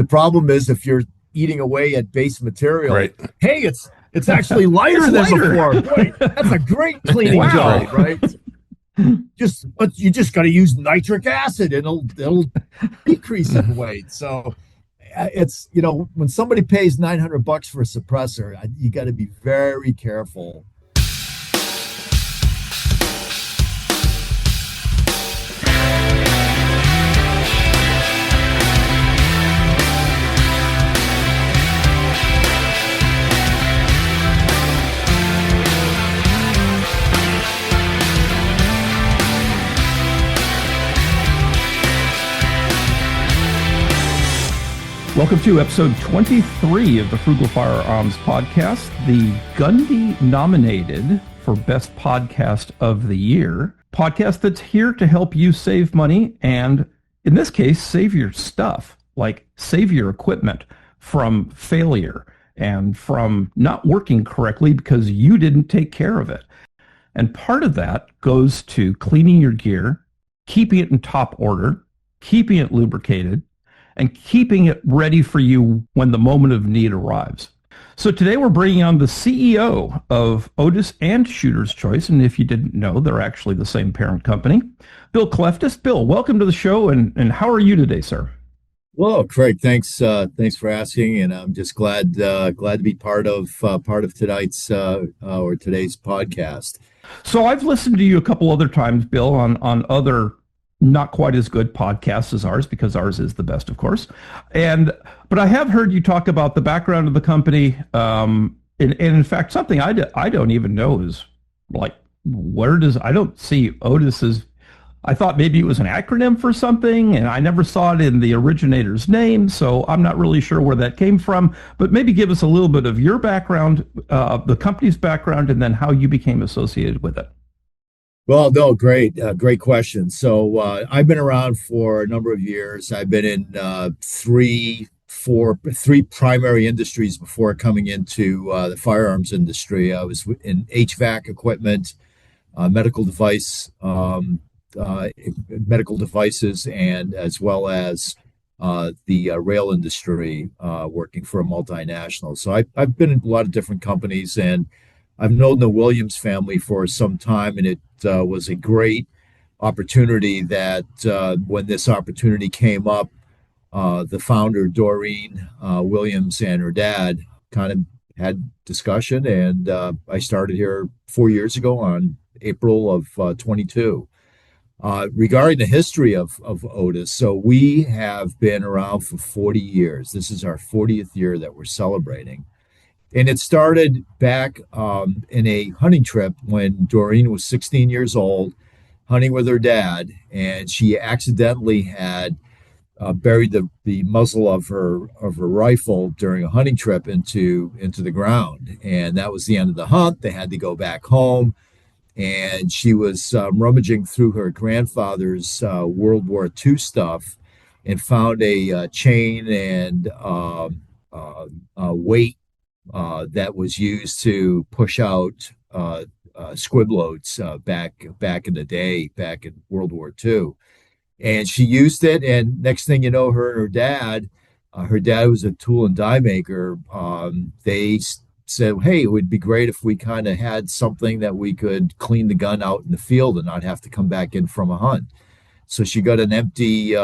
The problem is if you're eating away at base material, Right. hey, it's actually lighter than before. Boy, that's a great cleaning Wow. job, right? But you just got to use nitric acid, and it'll decrease in weight. So it's when somebody pays $900 for a suppressor, you got to be very careful. Welcome to episode 23 of the Frugal Firearms Podcast, the Gundy-nominated for Best Podcast of the Year podcast that's here to help you save money and, in this case, save your stuff, like save your equipment from failure and from not working correctly because you didn't take care of it. And part of that goes to cleaning your gear, keeping it in top order, keeping it lubricated, and keeping it ready for you when the moment of need arrives. So today we're bringing on the CEO of Otis and Shooter's Choice, and if you didn't know, they're actually the same parent company, Bill Kleftis. Bill, welcome to the show, and how are you today, sir? Well, Craig, thanks for asking, and I'm just glad to be part of tonight's or today's podcast. So I've listened to you a couple other times, Bill, on other not quite as good podcasts as ours, because ours is the best, of course. But I have heard you talk about the background of the company. And in fact, something I don't even know is like, I don't see Otis as, I thought maybe it was an acronym for something, and I never saw it in the originator's name. So I'm not really sure where that came from, but maybe give us a little bit of your background, the company's background, and then how you became associated with it. Well, no, great question. So I've been around for a number of years. I've been in three primary industries before coming into the firearms industry. I was in HVAC equipment, medical devices, and as well as the rail industry, working for a multinational. So I've been in a lot of different companies, and I've known the Williams family for some time, and it was a great opportunity that when this opportunity came up, the founder, Doreen Williams, and her dad kind of had discussion, and I started here 4 years ago on April of 22. Regarding the history of Otis, so we have been around for 40 years. This is our 40th year that we're celebrating. And it started back in a hunting trip when Doreen was 16 years old, hunting with her dad, and she accidentally had buried the muzzle of her rifle during a hunting trip into the ground, and that was the end of the hunt. They had to go back home, and she was rummaging through her grandfather's World War II stuff and found a chain and weight that was used to push out squib loads back in the day, back in World War II. And she used it, and next thing you know, her and her dad was a tool and die maker. They said, hey, it would be great if we kind of had something that we could clean the gun out in the field and not have to come back in from a hunt. So she got an empty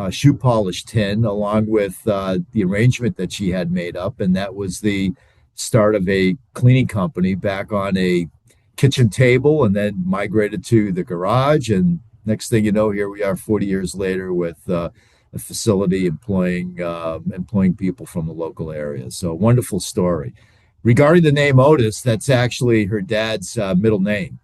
shoe polish tin along with the arrangement that she had made up, and that was the start of a cleaning company back on a kitchen table, and then migrated to the garage. And next thing you know, here we are 40 years later with a facility employing people from the local area. So wonderful story. Regarding the name Otis, that's actually her dad's middle name.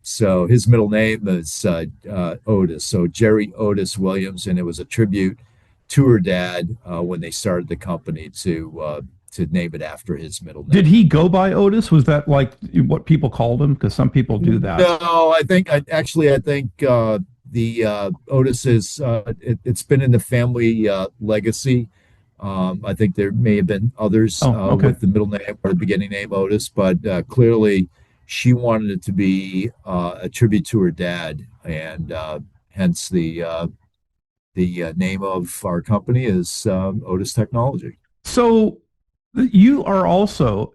So his middle name is Otis. So Jerry Otis Williams, and it was a tribute to her dad when they started the company to name it after his middle name. Did he go by Otis? Was that like what people called him? Because some people do that. No, I think the Otis is it's been in the family legacy. I think there may have been others with the middle name or the beginning name Otis, but clearly she wanted it to be a tribute to her dad, and hence the The name of our company is Otis Technology. So you are also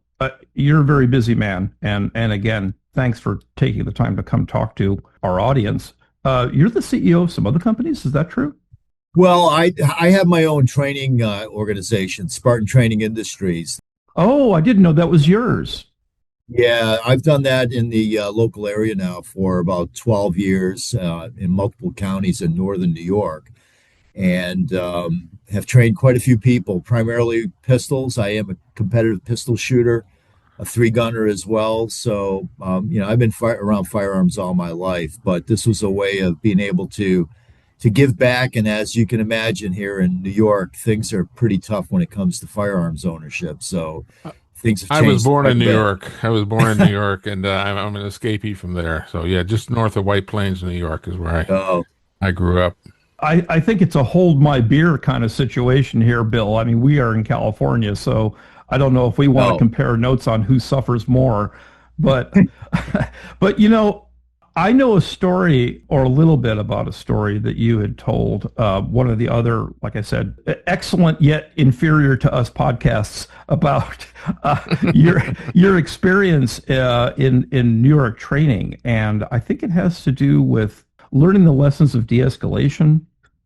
you're a very busy man, and again, thanks for taking the time to come talk to our audience. You're the CEO of some other companies, is that true? Well, I have my own training organization, Spartan Training Industries. Oh, I didn't know that was yours. Yeah, I've done that in the local area now for about 12 years in multiple counties in northern New York, and have trained quite a few people, primarily pistols. I am a competitive pistol shooter, a three gunner as well. So, I've been around firearms all my life, but this was a way of being able to give back. And as you can imagine, here in New York, things are pretty tough when it comes to firearms ownership. So things have I was changed born quite in a New bit. York. I was born in New York, and I'm an escapee from there. So yeah, just north of White Plains, New York, is where Oh, I grew up. I think it's a hold my beer kind of situation here, Bill. I mean, we are in California, so I don't know if we want to no. compare notes on who suffers more, but but I know a story or a little bit about a story that you had told one of the other, like I said, excellent yet inferior to us podcasts about uh, your your experience in New York training, and I think it has to do with learning the lessons of de-escalation,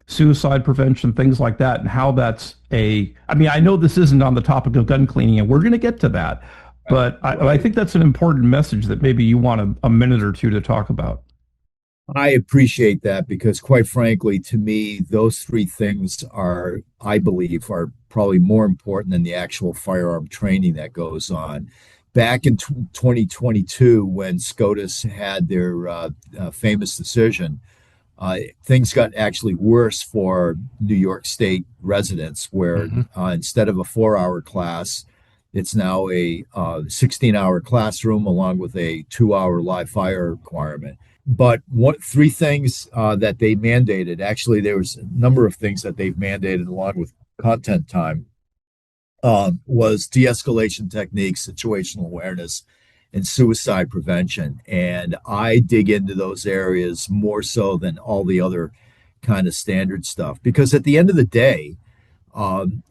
suicide prevention, things like that, and how that's I mean, I know this isn't on the topic of gun cleaning, and we're going to get to that, but I Right. think that's an important message that maybe you want a minute or two to talk about. I appreciate that because, quite frankly, to me, those three things are, I believe, are probably more important than the actual firearm training that goes on. Back in 2022, when SCOTUS had their famous decision, things got actually worse for New York State residents, where Hmm. instead of a 4 hour class, it's now a 16-hour classroom along with a 2 hour live fire requirement. But what three things that they mandated? Actually, there was a number of things that they've mandated along with content time. Was de-escalation techniques, situational awareness, and suicide prevention. And I dig into those areas more so than all the other kind of standard stuff because at the end of the day, um,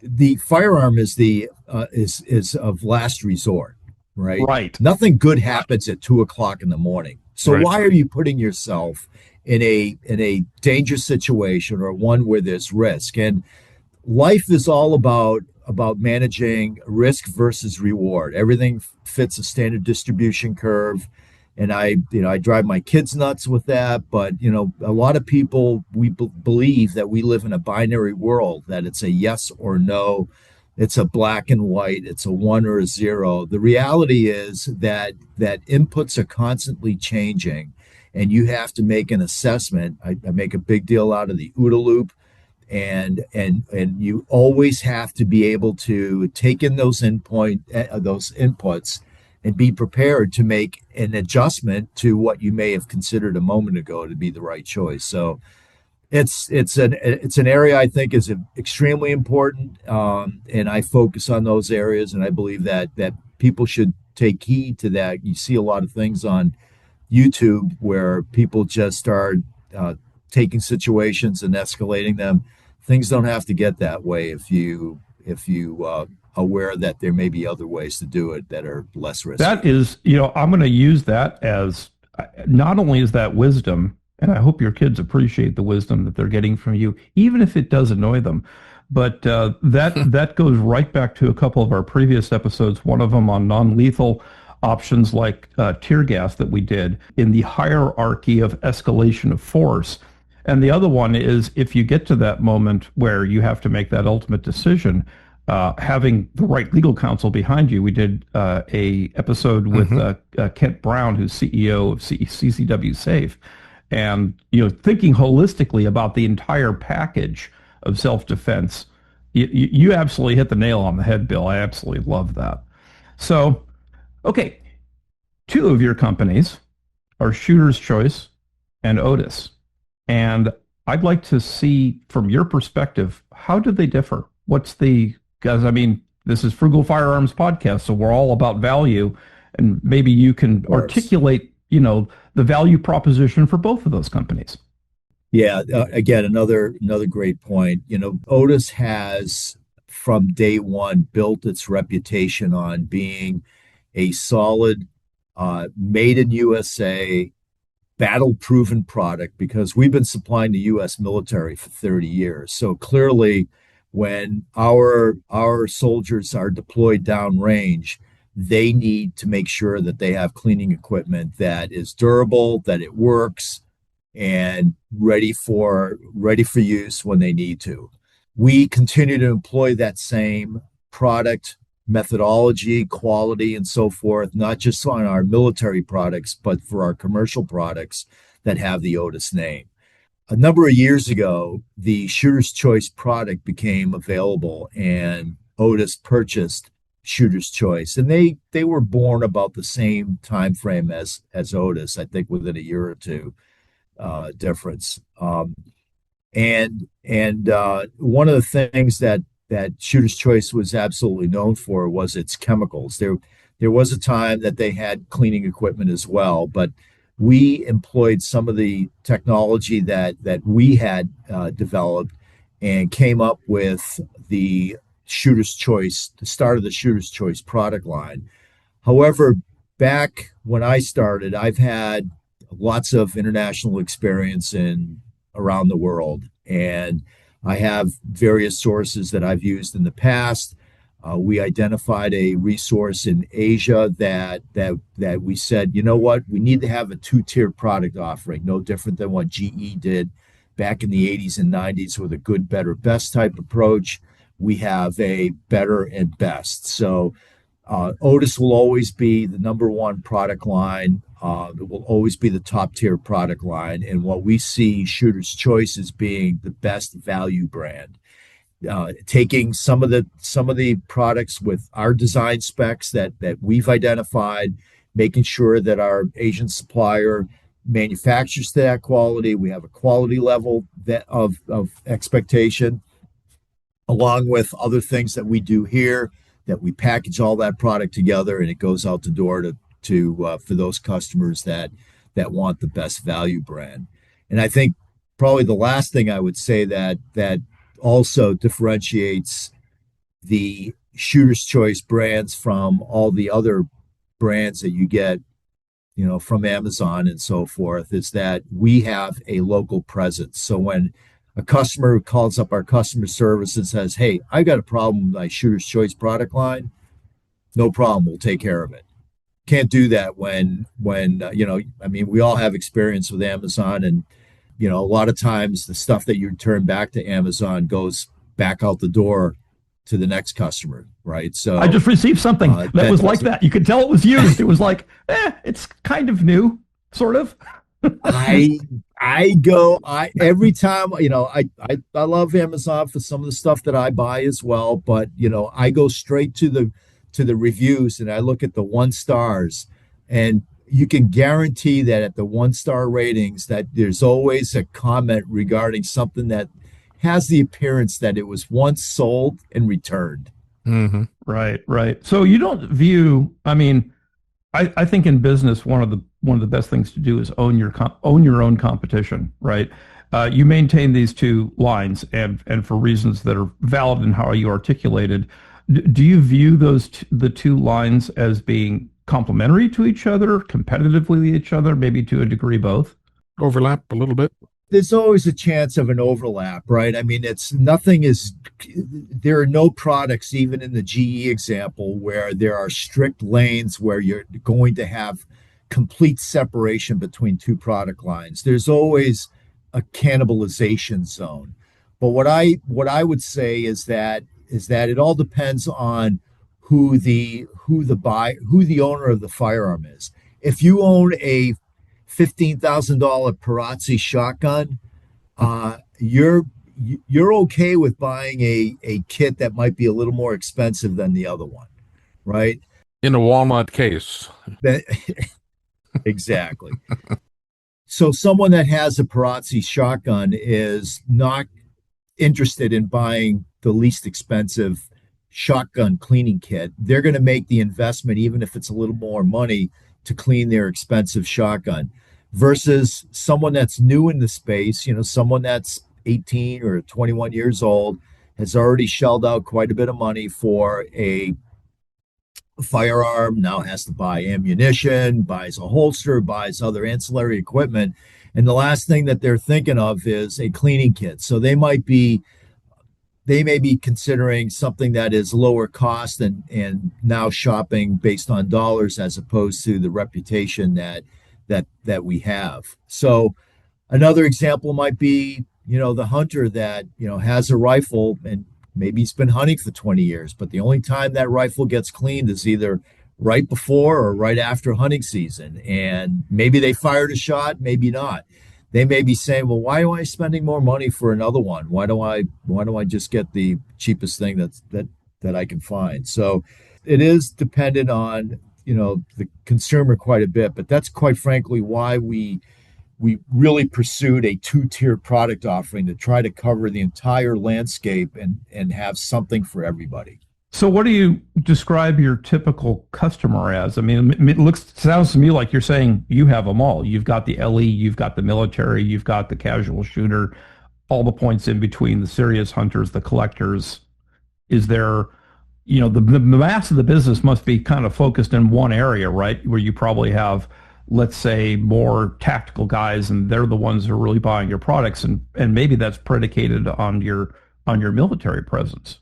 the firearm is the is of last resort, right? Right. Nothing good happens at 2 o'clock in the morning. So Right. why are you putting yourself in a dangerous situation or one where there's risk? And life is all about managing risk versus reward. Everything fits a standard distribution curve, and I drive my kids nuts with that. But a lot of people believe that we live in a binary world, that it's a yes or no, it's a black and white, it's a one or a zero. The reality is that inputs are constantly changing, and you have to make an assessment. I make a big deal out of the OODA loop, and you always have to be able to take in those inputs and be prepared to make an adjustment to what you may have considered a moment ago to be the right choice. So it's an area I think is extremely important, and I focus on those areas, and I believe that people should take heed to that. You see a lot of things on YouTube where people just are uh, taking situations and escalating them. Things don't have to get that way if you aware that there may be other ways to do it that are less That risky. is, I'm going to use that as not only is that wisdom, and I hope your kids appreciate the wisdom that they're getting from you, even if it does annoy them. But that goes right back to a couple of our previous episodes. One of them on non-lethal options like tear gas that we did in the hierarchy of escalation of force. And the other one is if you get to that moment where you have to make that ultimate decision, having the right legal counsel behind you. We did a episode with Hmm. Kent Brown, who's CEO of CCW Safe, and thinking holistically about the entire package of self defense. You absolutely hit the nail on the head, Bill. I absolutely love that. So, okay, two of your companies are Shooter's Choice and Otis. And I'd like to see from your perspective, how do they differ? Because I mean, this is Frugal Firearms Podcast, so we're all about value. And maybe you Of can course. articulate, the value proposition for both of those companies. Yeah, again, another great point. Otis has from day one built its reputation on being a solid, made in USA, battle proven product because we've been supplying the US military for 30 years. So clearly when our soldiers are deployed downrange, they need to make sure that they have cleaning equipment that is durable, that it works, and ready for use when they need to. We continue to employ that same product methodology, quality, and so forth, not just on our military products, but for our commercial products that have the Otis name. A number of years ago, the Shooter's Choice product became available, and Otis purchased Shooter's Choice, and they were born about the same time frame as Otis, I think within a year or two difference. And one of the things that Shooter's Choice was absolutely known for was its chemicals. There was a time that they had cleaning equipment as well, but we employed some of the technology that we had developed and came up with the Shooter's Choice, the start of the Shooter's Choice product line. However, back when I started, I've had lots of international experience in around the world, and I have various sources that I've used in the past. We identified a resource in Asia that we said, you know what, we need to have a two-tier product offering, no different than what GE did back in the 80s and 90s with a good, better, best type approach. We have a better and best. So Otis will always be the number one product line. It will always be the top tier product line. And what we see Shooter's Choice as being the best value brand. Taking some of the products with our design specs that we've identified, making sure that our Asian supplier manufactures to that quality. We have a quality level of expectation, along with other things that we do here, that we package all that product together and it goes out the door to for those customers that want the best value brand. And I think probably the last thing I would say that also differentiates the Shooter's Choice brands from all the other brands that you get, from Amazon and so forth, is that we have a local presence. So when a customer calls up our customer service and says, "Hey, I got a problem with my Shooter's Choice product line," no problem, we'll take care of it. Can't do that when I mean, we all have experience with Amazon, and a lot of times the stuff that you turn back to Amazon goes back out the door to the next customer, right? So I just received something that was like that. You could tell it was used. It was like, it's kind of new, sort of. I every time, I love Amazon for some of the stuff that I buy as well, but I go straight to the reviews and I look at the 1 stars, and you can guarantee that at the 1 star ratings that there's always a comment regarding something that has the appearance that it was once sold and returned. Mm-hmm. Right. So you don't view, I mean, I think in business, one of the best things to do is own your own competition, right? You maintain these two lines, and for reasons that are valid in how you articulated. Do you view the two lines as being complementary to each other, competitively to each other, maybe to a degree both? Overlap a little bit. There's always a chance of an overlap, right? I mean, there are no products, even in the GE example, where there are strict lanes where you're going to have complete separation between two product lines. There's always a cannibalization zone. But what I would say is that it all depends on who the owner of the firearm is. If you own a $15,000 Perazzi shotgun, you're okay with buying a kit that might be a little more expensive than the other one, right? In a walnut case. Exactly. So someone that has a Perazzi shotgun is not interested in buying the least expensive shotgun cleaning kit. They're going to make the investment, even if it's a little more money, to clean their expensive shotgun. versus someone that's new in the space, someone that's 18 or 21 years old, has already shelled out quite a bit of money for a firearm, now has to buy ammunition, buys a holster, buys other ancillary equipment. And the last thing that they're thinking of is a cleaning kit. So they may be considering something that is lower cost and now shopping based on dollars as opposed to the reputation that we have. So another example might be, the hunter that, has a rifle and maybe he's been hunting for 20 years, but the only time that rifle gets cleaned is either right before or right after hunting season. And maybe they fired a shot, maybe not. They may be saying, well, why am I spending more money for another one? Why do I just get the cheapest thing that I can find? So it is dependent on, the consumer quite a bit, but that's quite frankly why we really pursued a two-tier product offering to try to cover the entire landscape and have something for everybody. So what do you describe your typical customer as? I mean, sounds to me like you're saying you have them all. You've got the LE, you've got the military, you've got the casual shooter, all the points in between, the serious hunters, the collectors. Is there, the mass of the business must be kind of focused in one area, right? Where you probably have, let's say, more tactical guys, and they're the ones who are really buying your products, and maybe that's predicated on your military presence.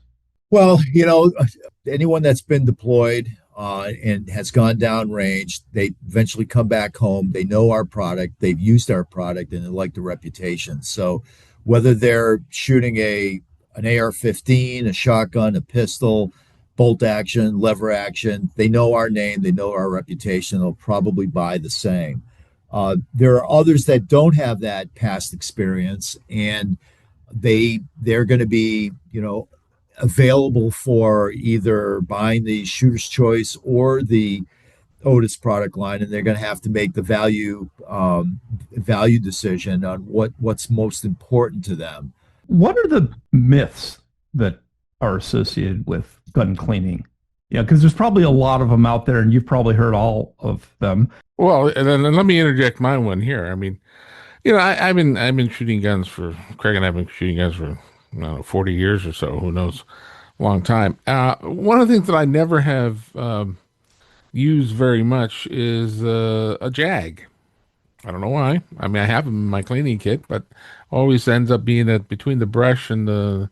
Well, anyone that's been deployed and has gone down range, they eventually come back home. They know our product, they've used our product, and they like the reputation. So whether they're shooting an AR-15, a shotgun, a pistol, bolt action, lever action, they know our name, they know our reputation, they'll probably buy the same. There are others that don't have that past experience, and they're going to be, available for either buying the Shooter's Choice or the Otis product line, and they're going to have to make the value decision on what's most important to them. What are the myths that are associated with gun cleaning? Yeah, because there's probably a lot of them out there, and you've probably heard all of them. Well, and then let me interject my one here. I mean, I've been shooting guns for Craig, and I've been shooting guns for, I don't know, 40 years or so. Who knows? Long time. One of the things that I never have used very much is a Jag. I don't know why. I mean, I have them in my cleaning kit, but always ends up being between the brush and the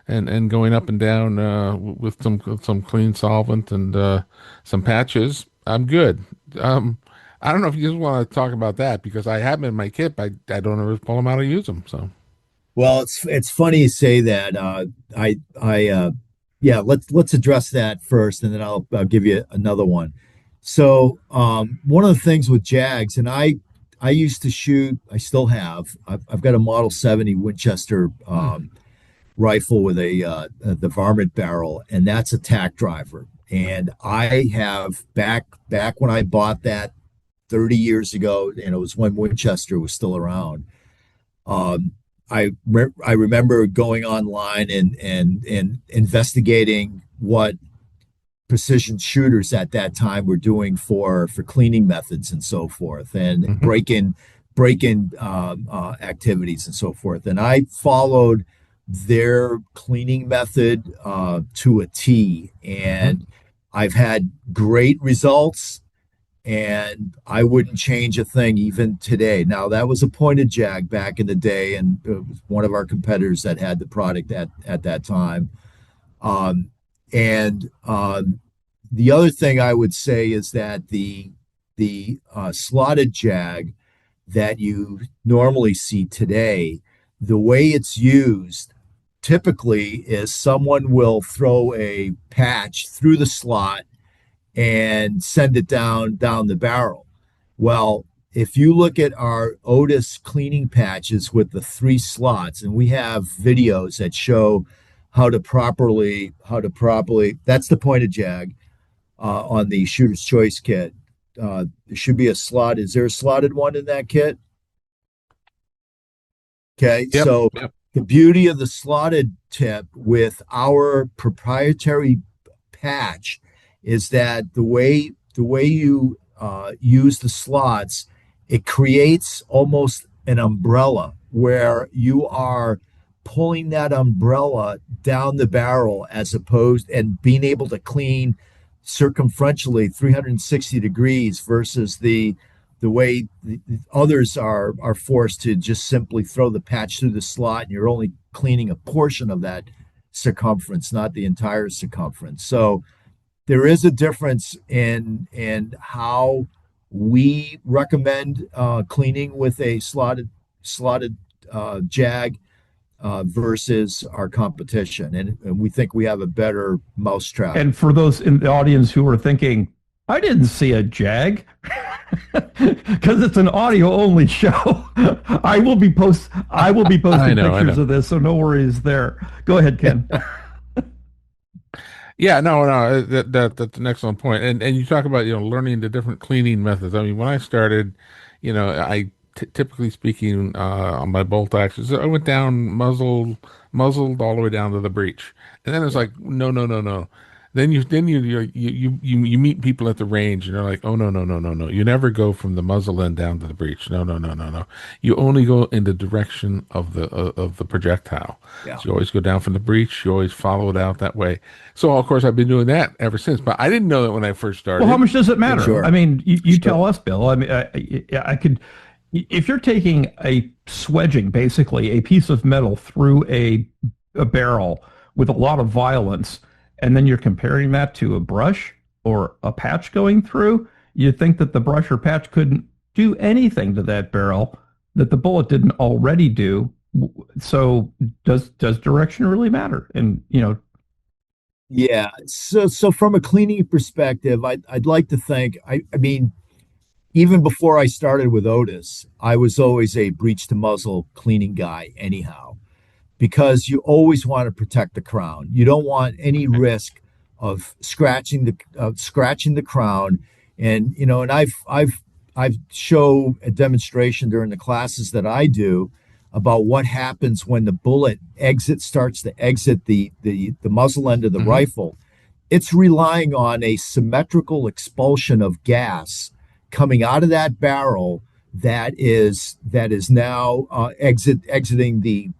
and going up and down with some clean solvent and some patches. I'm good. I don't know if you just want to talk about that, because I have them in my kit, but I don't ever pull them out and use them. So, well, it's funny you say that. Yeah, let's address that first, and then I'll give you another one. So, one of the things with Jags, and I used to shoot, I still have. I've got a Model 70 Winchester rifle with the varmint barrel, and that's a tack driver. And I have back when I bought that 30 years ago, and it was when Winchester was still around. I remember going online and investigating what precision shooters at that time were doing for cleaning methods and so forth, and break-in activities and so forth. And I followed their cleaning method to a T, and I've had great results, and I wouldn't change a thing even today. Now, that was a pointed Jag back in the day, and it was one of our competitors that had the product at that time. And the other thing I would say is that the slotted Jag that you normally see today, the way it's used typically is someone will throw a patch through the slot and send it down the barrel. Well, if you look at our Otis cleaning patches with the 3 slots, and we have videos that show how to properly, that's the pointed Jag on the Shooter's Choice kit. There should be a slot. Is there a slotted one in that kit? Okay, yep, so yep. The beauty of the slotted tip with our proprietary patch is that the way you use the slots it creates almost an umbrella where you are pulling that umbrella down the barrel as opposed and being able to clean circumferentially 360 degrees versus the way others are forced to just simply throw the patch through the slot and you're only cleaning a portion of that circumference, not the entire circumference. So there is a difference in how we recommend cleaning with a slotted jag versus our competition, and we think we have a better mousetrap. And for those in the audience who are thinking, I didn't see a jag, because it's an audio only show. I will be posting pictures of this, so no worries there. Go ahead, Ken. Yeah, no, that's an excellent point. And you talk about, learning the different cleaning methods. I mean, when I started, I typically speaking, on my bolt actions, I went down muzzled all the way down to the breech, and then it's like, no. Then you meet people at the range, and they're like, oh, no. You never go from the muzzle end down to the breech. No. You only go in the direction of the projectile. Yeah. So you always go down from the breech. You always follow it out that way. So of course I've been doing that ever since. But I didn't know that when I first started. Well, how much does it matter? Sure. I mean, you tell us, Bill. I mean, I could. If you're taking a swedging, basically a piece of metal through a barrel with a lot of violence, and then you're comparing that to a brush or a patch going through, you'd think that the brush or patch couldn't do anything to that barrel that the bullet didn't already do. So does direction really matter? And, Yeah. So from a cleaning perspective, I'd like to think, I mean, even before I started with Otis, I was always a breech to muzzle cleaning guy anyhow, because you always want to protect the crown. You don't want any risk of scratching the crown. And and I've show a demonstration during the classes that I do about what happens when the bullet starts to exit the muzzle end of the rifle. It's relying on a symmetrical expulsion of gas coming out of that barrel that is now exiting the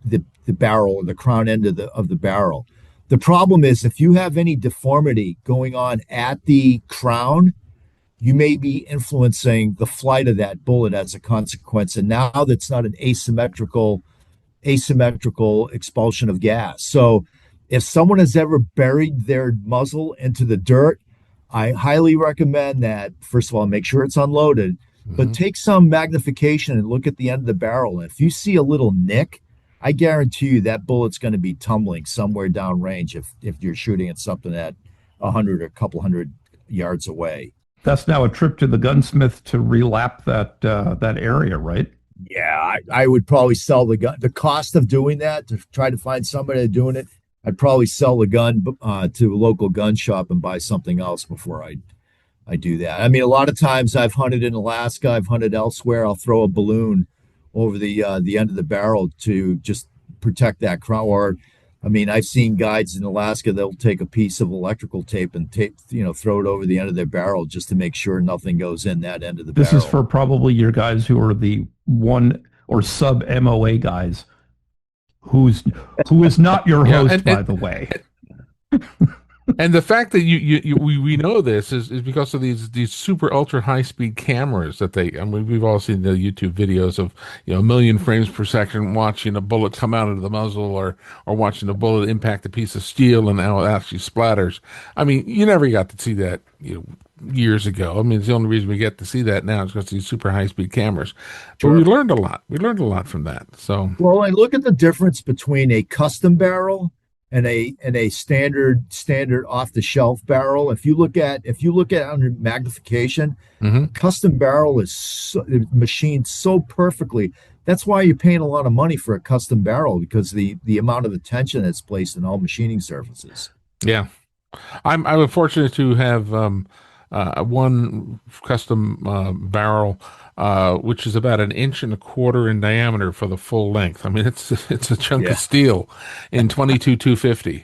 barrel or the crown end of the barrel. The problem is, if you have any deformity going on at the crown, you may be influencing the flight of that bullet as a consequence. And now that's not an asymmetrical expulsion of gas. So if someone has ever buried their muzzle into the dirt, I highly recommend that, first of all, make sure it's unloaded, but take some magnification and look at the end of the barrel. And if you see a little nick, I guarantee you that bullet's going to be tumbling somewhere downrange if you're shooting at something at 100 or a couple hundred yards away. That's now a trip to the gunsmith to relap that area, right? Yeah, I would probably sell the gun. The cost of doing that, to try to find somebody doing it, I'd probably sell the gun to a local gun shop and buy something else before I do that. I mean, a lot of times I've hunted in Alaska, I've hunted elsewhere. I'll throw a balloon over the end of the barrel to just protect that crown. Or, I mean, I've seen guides in Alaska, they'll take a piece of electrical tape and throw it over the end of their barrel just to make sure nothing goes in that end of the barrel. This is for probably your guys who are the one or sub MOA guys. Who is not your host, by the way. And the fact that we know this is because of these super ultra high speed cameras that we've all seen the YouTube videos of a million frames per second watching a bullet come out of the muzzle or watching a bullet impact a piece of steel and how it actually splatters. I mean, you never got to see that years ago. I mean, it's the only reason we get to see that now is because these super high speed cameras. Sure. But we learned a lot. We learned a lot from that. So, well, I look at the difference between a custom barrel and a standard off the shelf barrel. If you look at under magnification, a custom barrel is machined so perfectly. That's why you're paying a lot of money for a custom barrel, because the amount of attention that's placed in all machining surfaces. Yeah, I'm fortunate to have one custom barrel, which is about 1.25 inches in diameter for the full length. I mean, it's a chunk of steel in 22-250,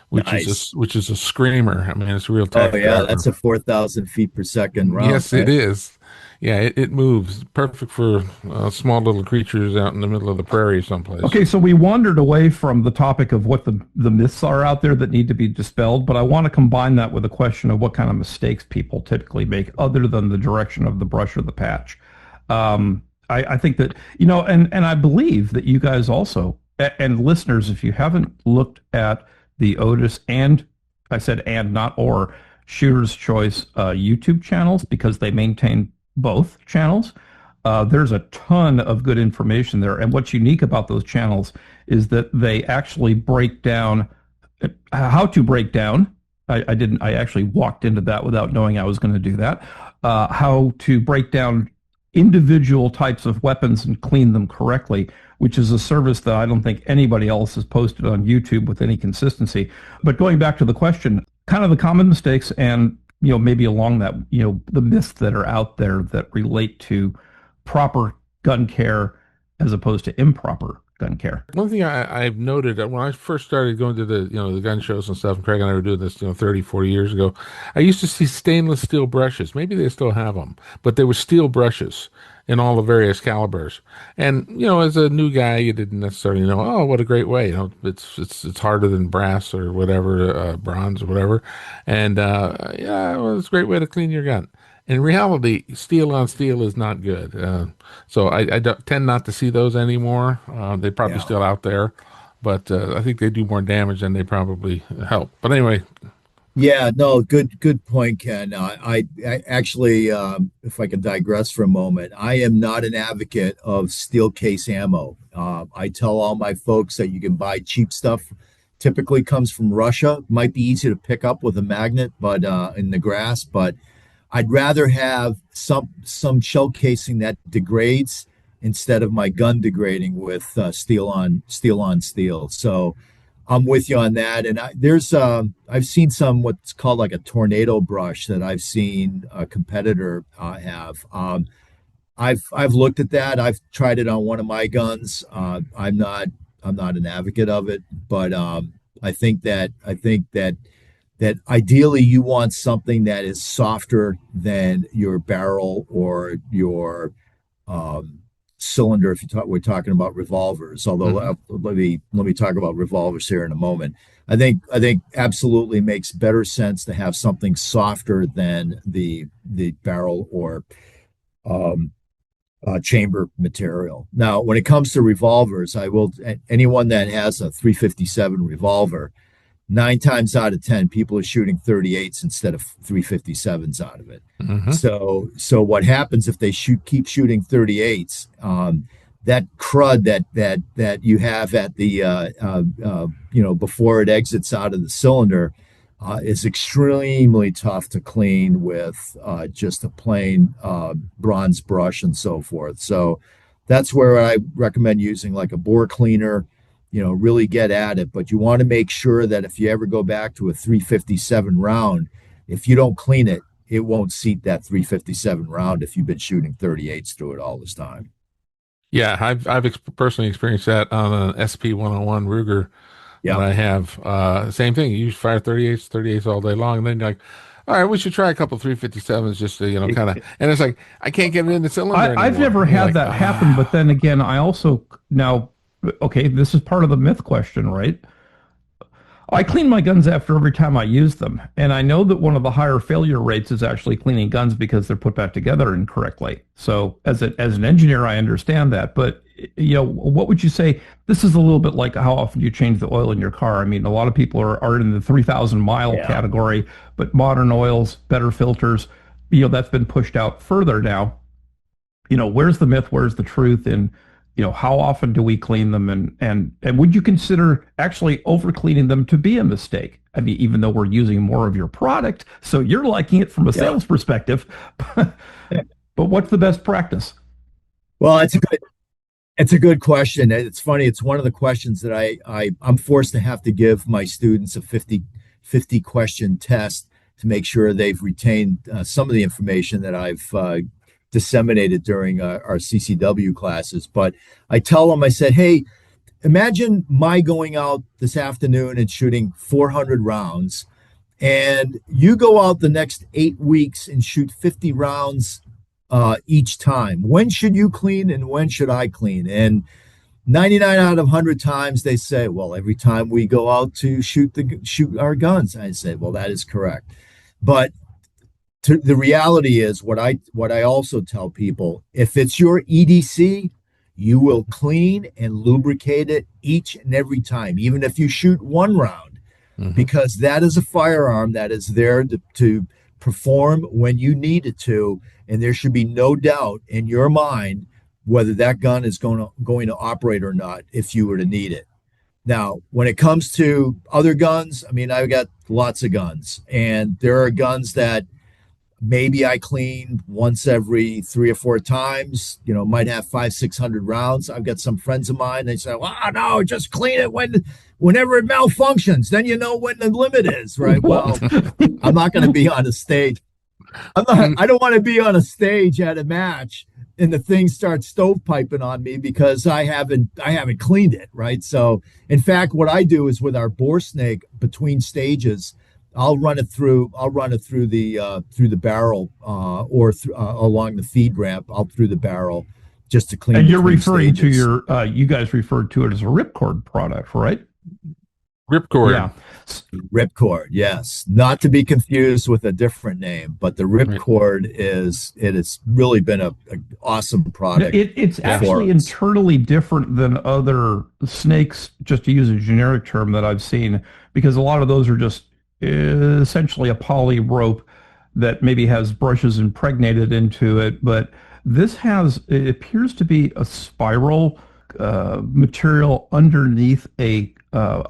which is a screamer. I mean, it's a real tough. Oh yeah, that's a 4,000 feet per second round. Yes, right? It is. Yeah, it moves. Perfect for small little creatures out in the middle of the prairie someplace. Okay, so we wandered away from the topic of what the myths are out there that need to be dispelled, but I want to combine that with a question of what kind of mistakes people typically make other than the direction of the brush or the patch. I think that, and I believe that you guys also, and listeners, if you haven't looked at the Otis and, I said and not or, Shooter's Choice YouTube channels, because they maintain both channels. There's a ton of good information there. And what's unique about those channels is that they actually break down how to break down. I actually walked into that without knowing I was going to do that. How to break down individual types of weapons and clean them correctly, which is a service that I don't think anybody else has posted on YouTube with any consistency. But going back to the question, kind of the common mistakes and, maybe along that, the myths that are out there that relate to proper gun care as opposed to improper gun care. One thing I've noted when I first started going to the gun shows and stuff, and Craig and I were doing this 30, 40 years ago, I used to see stainless steel brushes. Maybe they still have them, but they were steel brushes in all the various calibers. And as a new guy, you didn't necessarily know, oh, what a great way. It's harder than brass or whatever, bronze or whatever. And yeah, well, it's a great way to clean your gun. In reality, steel on steel is not good. So I tend not to see those anymore. They're probably Yeah. still out there, but I think they do more damage than they probably help. But anyway, Yeah, no, good point, Ken. I actually, if I could digress for a moment, I am not an advocate of steel case ammo. I tell all my folks that you can buy cheap stuff. Typically comes from Russia. Might be easy to pick up with a magnet, but in the grass. But I'd rather have some shell casing that degrades instead of my gun degrading with steel on steel. So I'm with you on that. And I've seen some what's called like a tornado brush that I've seen a competitor have. I've looked at that. I've tried it on one of my guns. I'm not an advocate of it, but I think that ideally you want something that is softer than your barrel or your um, cylinder. If we're talking about revolvers, although mhm. let me talk about revolvers here in a moment. I think absolutely makes better sense to have something softer than the barrel or um, chamber material. Now, when it comes to revolvers, anyone that has a 357 revolver, 9 times out of 10, people are shooting 38s instead of 357s out of it. Mhm. So what happens if they keep shooting 38s? That crud that you have at the before it exits out of the cylinder is extremely tough to clean with just a plain bronze brush and so forth. So that's where I recommend using like a bore cleaner, really get at it. But you want to make sure that if you ever go back to a 357 round, if you don't clean it, it won't seat that 357 round if you've been shooting 38s through it all this time. Yeah, I've personally experienced that on an SP 101 Ruger that Yeah. I have. Same thing. You fire 38s all day long, and then you're like, all right, we should try a couple 357s just to, kind of, and it's like, I can't get it in the cylinder I've anymore. never And you're had like, that happen, but then again, I also now, okay, this is part of the myth question, right? I clean my guns after every time I use them. And I know that one of the higher failure rates is actually cleaning guns because they're put back together incorrectly. So as an engineer, I understand that. But, what would you say? This is a little bit like how often you change the oil in your car. I mean, a lot of people are in the 3,000 mile Yeah. category, but modern oils, better filters, that's been pushed out further now. Where's the myth? Where's the truth? And, how often do we clean them? And would you consider actually over cleaning them to be a mistake? I mean, even though we're using more of your product, so you're liking it from a Yeah. sales perspective, but what's the best practice? Well, it's a good question. It's funny. It's one of the questions that I'm forced to have to give my students a 50 question test to make sure they've retained some of the information that I've disseminated during our CCW classes. But I tell them, I said, hey, imagine my going out this afternoon and shooting 400 rounds, and you go out the next 8 weeks and shoot 50 rounds each time. When should you clean and when should I clean? And 99 out of 100 times they say, well, every time we go out to shoot our guns. I say, well, that is correct. But the reality is what I also tell people, if it's your EDC, you will clean and lubricate it each and every time, even if you shoot one round, because that is a firearm that is there to perform when you need it to, and there should be no doubt in your mind whether that gun is going to operate or not if you were to need it. Now, when it comes to other guns, I mean, I've got lots of guns, and there are guns that maybe I clean once every 3 or 4 times, might have 500-600 rounds. I've got some friends of mine, they say, well, no, just clean it whenever it malfunctions. Then you know when the limit is, right? Well, I'm not going to be on a stage. I don't want to be on a stage at a match and the thing starts stovepiping on me because I haven't cleaned it, right? So in fact, what I do is with our bore snake between stages, I'll run it through the barrel or along the feed ramp out through the barrel just to clean. And you're referring stages. to you guys referred to it as a ripcord product, right? Ripcord. Yeah. Ripcord, yes. Not to be confused with a different name, but the Ripcord it has really been an awesome product. It's actually internally different than other snakes, just to use a generic term that I've seen, because a lot of those are just essentially a poly rope that maybe has brushes impregnated into it, but it appears to be a spiral material underneath a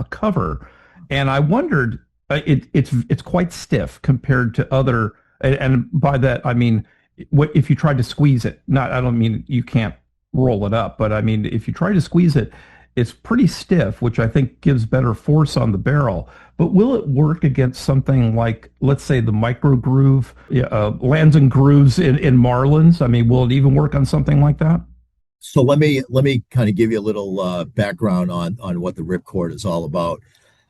cover, and I wondered, it's quite stiff compared to other, and by that I mean, what if you tried to squeeze it? I don't mean you can't roll it up, but I mean if you try to squeeze it, it's pretty stiff, which I think gives better force on the barrel. But will it work against something like, let's say, the micro groove, lands and grooves in Marlins? I mean, will it even work on something like that? So let me kind of give you a little background on what the Ripcord is all about.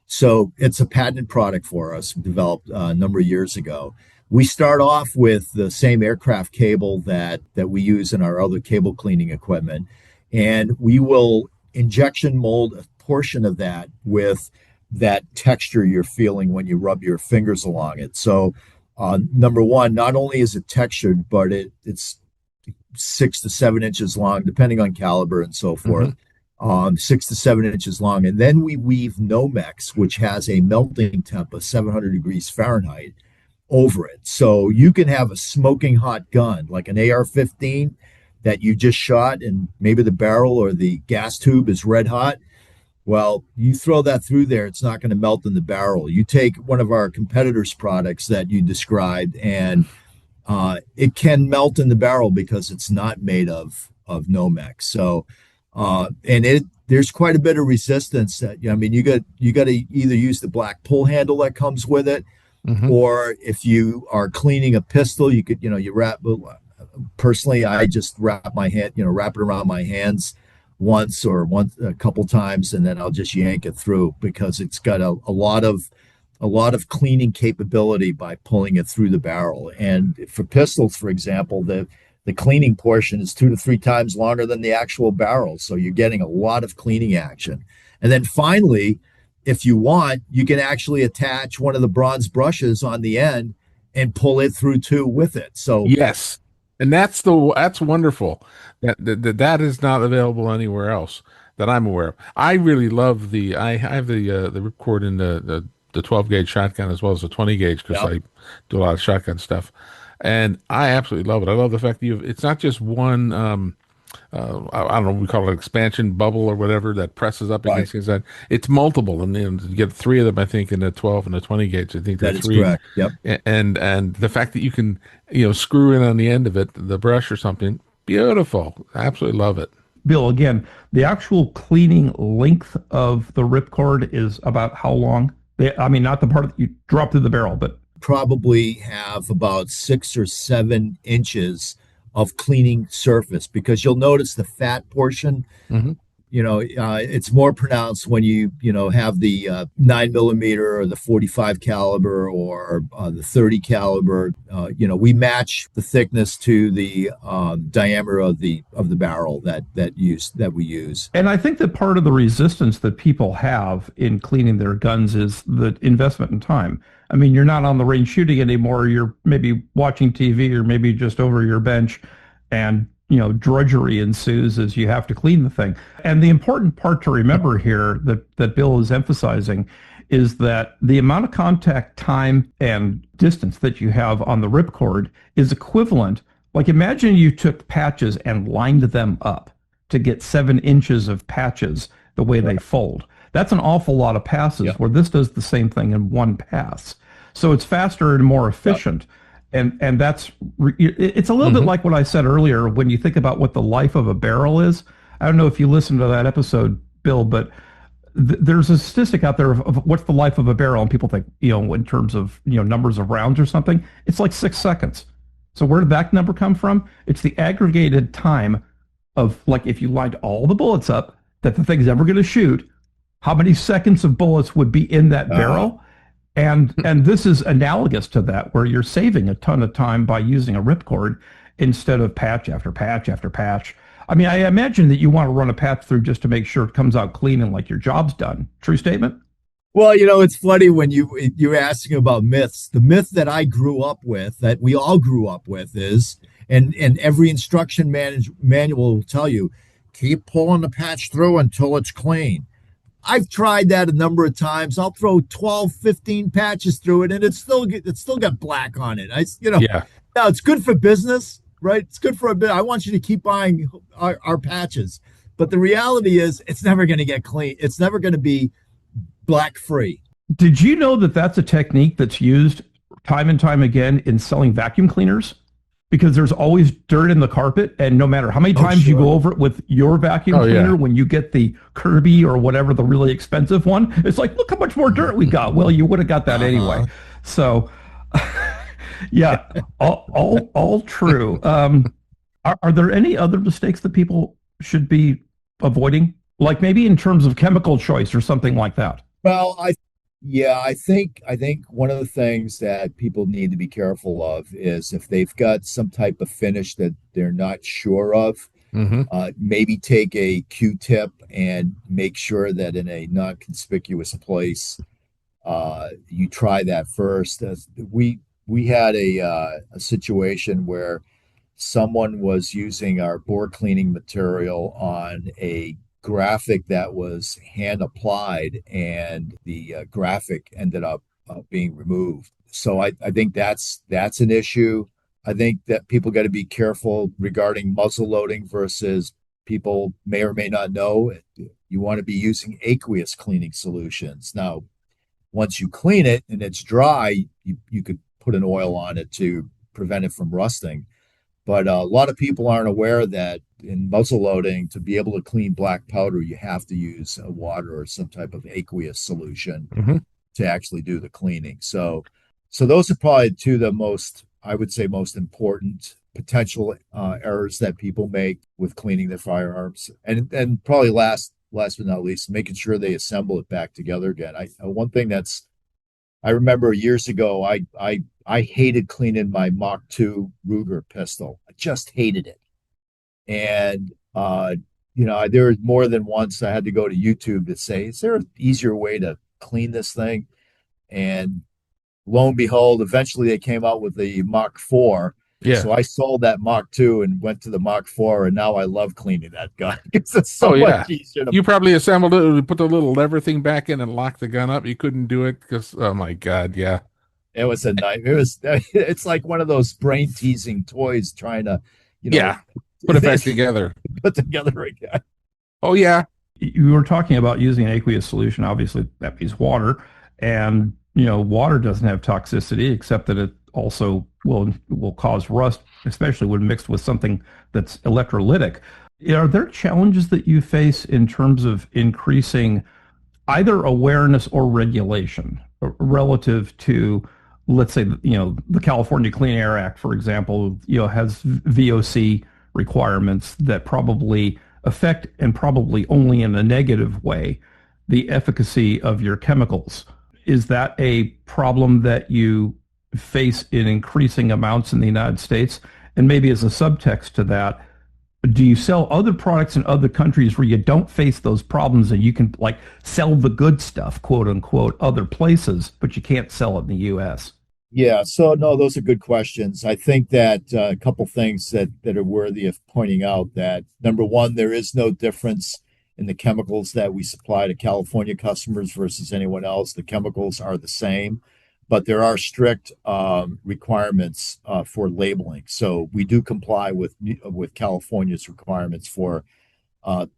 So it's a patented product for us, developed a number of years ago. We start off with the same aircraft cable that we use in our other cable cleaning equipment, and we will injection mold a portion of that with that texture you're feeling when you rub your fingers along it. So number one, not only is it textured, but it's 6 to 7 inches long, depending on caliber and so forth. 6 to 7 inches long. And then we weave Nomex, which has a melting temp of 700 degrees Fahrenheit over it. So you can have a smoking hot gun like an AR-15 that you just shot, and maybe the barrel or the gas tube is red hot. Well, you throw that through there, it's not going to melt in the barrel. You take one of our competitors' products that you described, and it can melt in the barrel because it's not made of Nomex. So, there's quite a bit of resistance. I mean, you got to either use the black pull handle that comes with it, or if you are cleaning a pistol, you could, you wrap. Personally, I just wrap it around my hands once or a couple times, and then I'll just yank it through because it's got a lot of cleaning capability by pulling it through the barrel. And for pistols, for example, the cleaning portion is 2 to 3 times longer than the actual barrel, so you're getting a lot of cleaning action. And then finally, if you want, you can actually attach one of the bronze brushes on the end and pull it through too with it. So yes. And that's wonderful. That is not available anywhere else that I'm aware of. I really love I have the ripcord in the 12 gauge shotgun as well as the 20 gauge because I do a lot of shotgun stuff, and I absolutely love it. I love the fact that it's not just one. I don't know, we call it an expansion bubble or whatever that presses up against things. It's multiple, and then you get 3 of them, I think, in the 12 and the 20 gauge. I think that is 3. Correct. Yep. And the fact that you can, screw in on the end of it, the brush or something, beautiful. Absolutely love it. Bill, again, the actual cleaning length of the ripcord is about how long? I mean, not the part that you drop through the barrel, but probably have about 6 or 7 inches of cleaning surface, because you'll notice the fat portion it's more pronounced when you have the 9 millimeter or the 45 caliber or the 30 caliber. We match the thickness to the diameter of the barrel that we use. And I think that part of the resistance that people have in cleaning their guns is the investment in time. I mean, you're not on the range shooting anymore. You're maybe watching TV or maybe just over your bench, and drudgery ensues as you have to clean the thing. And the important part to remember here that Bill is emphasizing is that the amount of contact time and distance that you have on the ripcord is equivalent. Like, imagine you took patches and lined them up to get 7 inches of patches the way they fold. That's an awful lot of passes, where this does the same thing in one pass. So it's faster and more efficient. And it's a little bit like what I said earlier when you think about what the life of a barrel is. I don't know if you listened to that episode, Bill, but there's a statistic out there of what's the life of a barrel, and people think, in terms of numbers of rounds or something, it's like 6 seconds. So where did that number come from? It's the aggregated time of, like, if you lined all the bullets up that the thing's ever going to shoot, how many seconds of bullets would be in that barrel? And this is analogous to that, where you're saving a ton of time by using a ripcord instead of patch after patch after patch. I mean, I imagine that you want to run a patch through just to make sure it comes out clean and like your job's done. True statement? Well, it's funny when you're asking about myths. The myth that I grew up with, that we all grew up with, is, and every instruction manual will tell you, keep pulling the patch through until it's clean. I've tried that a number of times. I'll throw 12, 15 patches through it, and it's still got black on it. Now it's good for business, right? It's good for a bit. I want you to keep buying our patches, but the reality is, it's never going to get clean. It's never going to be black free. Did you know that that's a technique that's used time and time again in selling vacuum cleaners? Because there's always dirt in the carpet, and no matter how many times you go over it with your vacuum cleaner, when you get the Kirby or whatever, the really expensive one, it's like, look how much more dirt we got. Well, you would have got that anyway. So, yeah, all true. Are there any other mistakes that people should be avoiding, like maybe in terms of chemical choice or something like that? Well, I think one of the things that people need to be careful of is if they've got some type of finish that they're not sure of, maybe take a Q-tip and make sure that in a non-conspicuous place, you try that first. We had a situation where someone was using our bore cleaning material on a graphic that was hand applied, and the graphic ended up being removed. So I think that's an issue. I think that people got to be careful regarding muzzle loading versus, people may or may not know, you want to be using aqueous cleaning solutions. Now, once you clean it and it's dry, you could put an oil on it to prevent it from rusting. But a lot of people aren't aware that in muzzle loading, to be able to clean black powder, you have to use water or some type of aqueous solution to actually do the cleaning. So those are probably two of the most important potential errors that people make with cleaning their firearms. And probably last but not least, making sure they assemble it back together again. One thing I remember years ago, I hated cleaning my Mach 2 Ruger pistol. I just hated it. And, there was more than once I had to go to YouTube to say, is there an easier way to clean this thing? And lo and behold, eventually they came out with the Mach 4. Yeah. So I sold that Mach 2 and went to the Mach 4, and now I love cleaning that gun because it's so much easier. You probably assembled it, put the little lever thing back in and locked the gun up. You couldn't do it because, oh my God, yeah. It was a nightmare. It's like one of those brain teasing toys trying to, put it back together. Put together again. Oh yeah. You were talking about using an aqueous solution. Obviously, that means water, and water doesn't have toxicity except that it also will cause rust, especially when mixed with something that's electrolytic. Are there challenges that you face in terms of increasing either awareness or regulation relative to, let's say, the California Clean Air Act, for example, has VOC requirements that probably affect, and probably only in a negative way, the efficacy of your chemicals. Is that a problem that you face in increasing amounts in the United States? And maybe as a subtext to that, do you sell other products in other countries where you don't face those problems and you can like sell the good stuff, quote unquote, other places, but you can't sell it in the US? Yeah, so no, those are good questions. I think that a couple things that are worthy of pointing out that number one, there is no difference in the chemicals that we supply to California customers versus anyone else. The chemicals are the same, but there are strict requirements for labeling. So we do comply with California's requirements for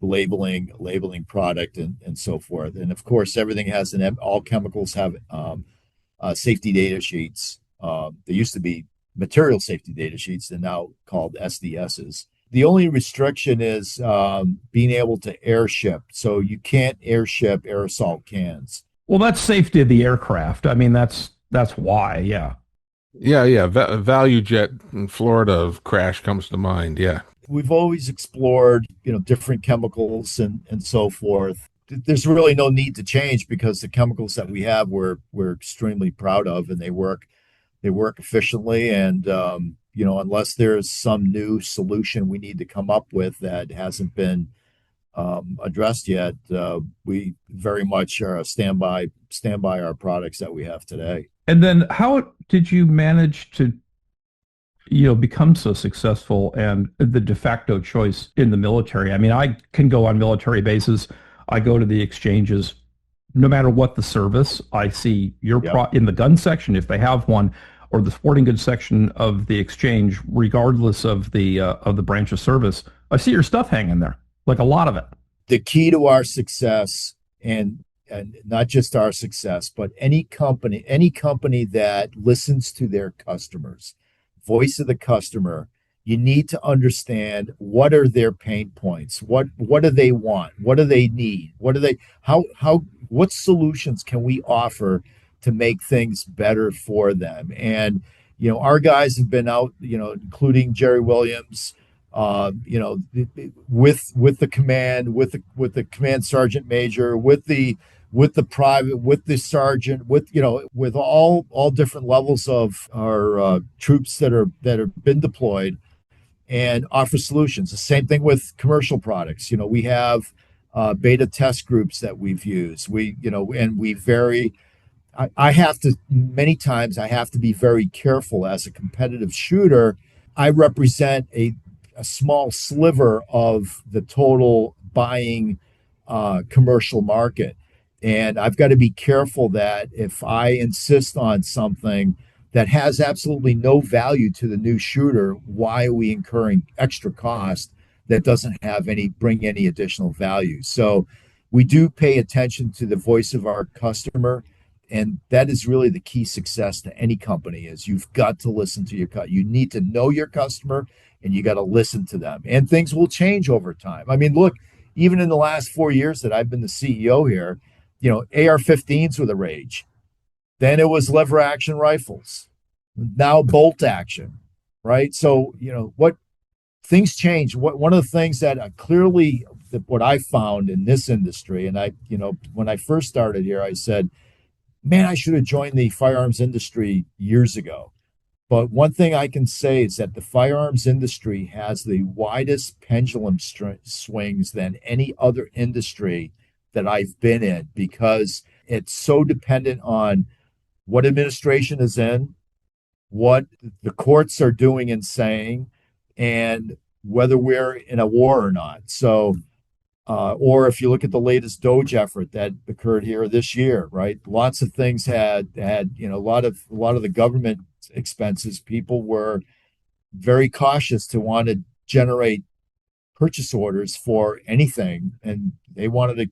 labeling product and so forth. And of course, everything has all chemicals have safety data sheets. They used to be material safety data sheets. They're now called SDSs. The only restriction is being able to airship. So you can't airship aerosol cans. Well, that's safety of the aircraft. I mean, that's why, yeah. Yeah. Value Jet in Florida crash comes to mind. Yeah. We've always explored, different chemicals and so forth. There's really no need to change because the chemicals that we have we're extremely proud of, and they work efficiently. And unless there's some new solution we need to come up with that hasn't been addressed yet, we very much stand by our products that we have today. And then how did you manage to become so successful and the de facto choice in the military? I mean, I can go on military bases. I go to the exchanges, no matter what the service. I see in the gun section, if they have one, or the sporting goods section of the exchange, regardless of the branch of service. I see your stuff hanging there, like a lot of it. The key to our success, and not just our success, but any company that listens to their customers, voice of the customer, you need to understand what are their pain points, what do they want, what do they need, what solutions can we offer to make things better for them. And our guys have been out, including Jerry Williams, with the command, with the command sergeant major, with the private, with the sergeant, with all different levels of our troops that have been deployed, and offer solutions. The same thing with commercial products. We have beta test groups that we've used. And we vary. I have to, many times I have to be very careful as a competitive shooter. I represent a small sliver of the total buying commercial market. And I've got to be careful that if I insist on something that has absolutely no value to the new shooter, why are we incurring extra cost that doesn't bring any additional value? So we do pay attention to the voice of our customer. And that is really the key success to any company is you've got to listen to you need to know your customer, and you got to listen to them. And things will change over time. I mean, look, even in the last 4 years that I've been the CEO here, AR-15s were the rage. Then it was lever action rifles. Now bolt action, right? So, what things change. One of the things that clearly what I found in this industry, and when I first started here, I said, man, I should have joined the firearms industry years ago. But one thing I can say is that the firearms industry has the widest pendulum swings than any other industry that I've been in, because it's so dependent on what administration is in, what the courts are doing and saying, and whether we're in a war or not. So, or if you look at the latest Doge effort that occurred here this year, right? Lots of things had a lot of the government expenses. People were very cautious to want to generate purchase orders for anything, and they wanted to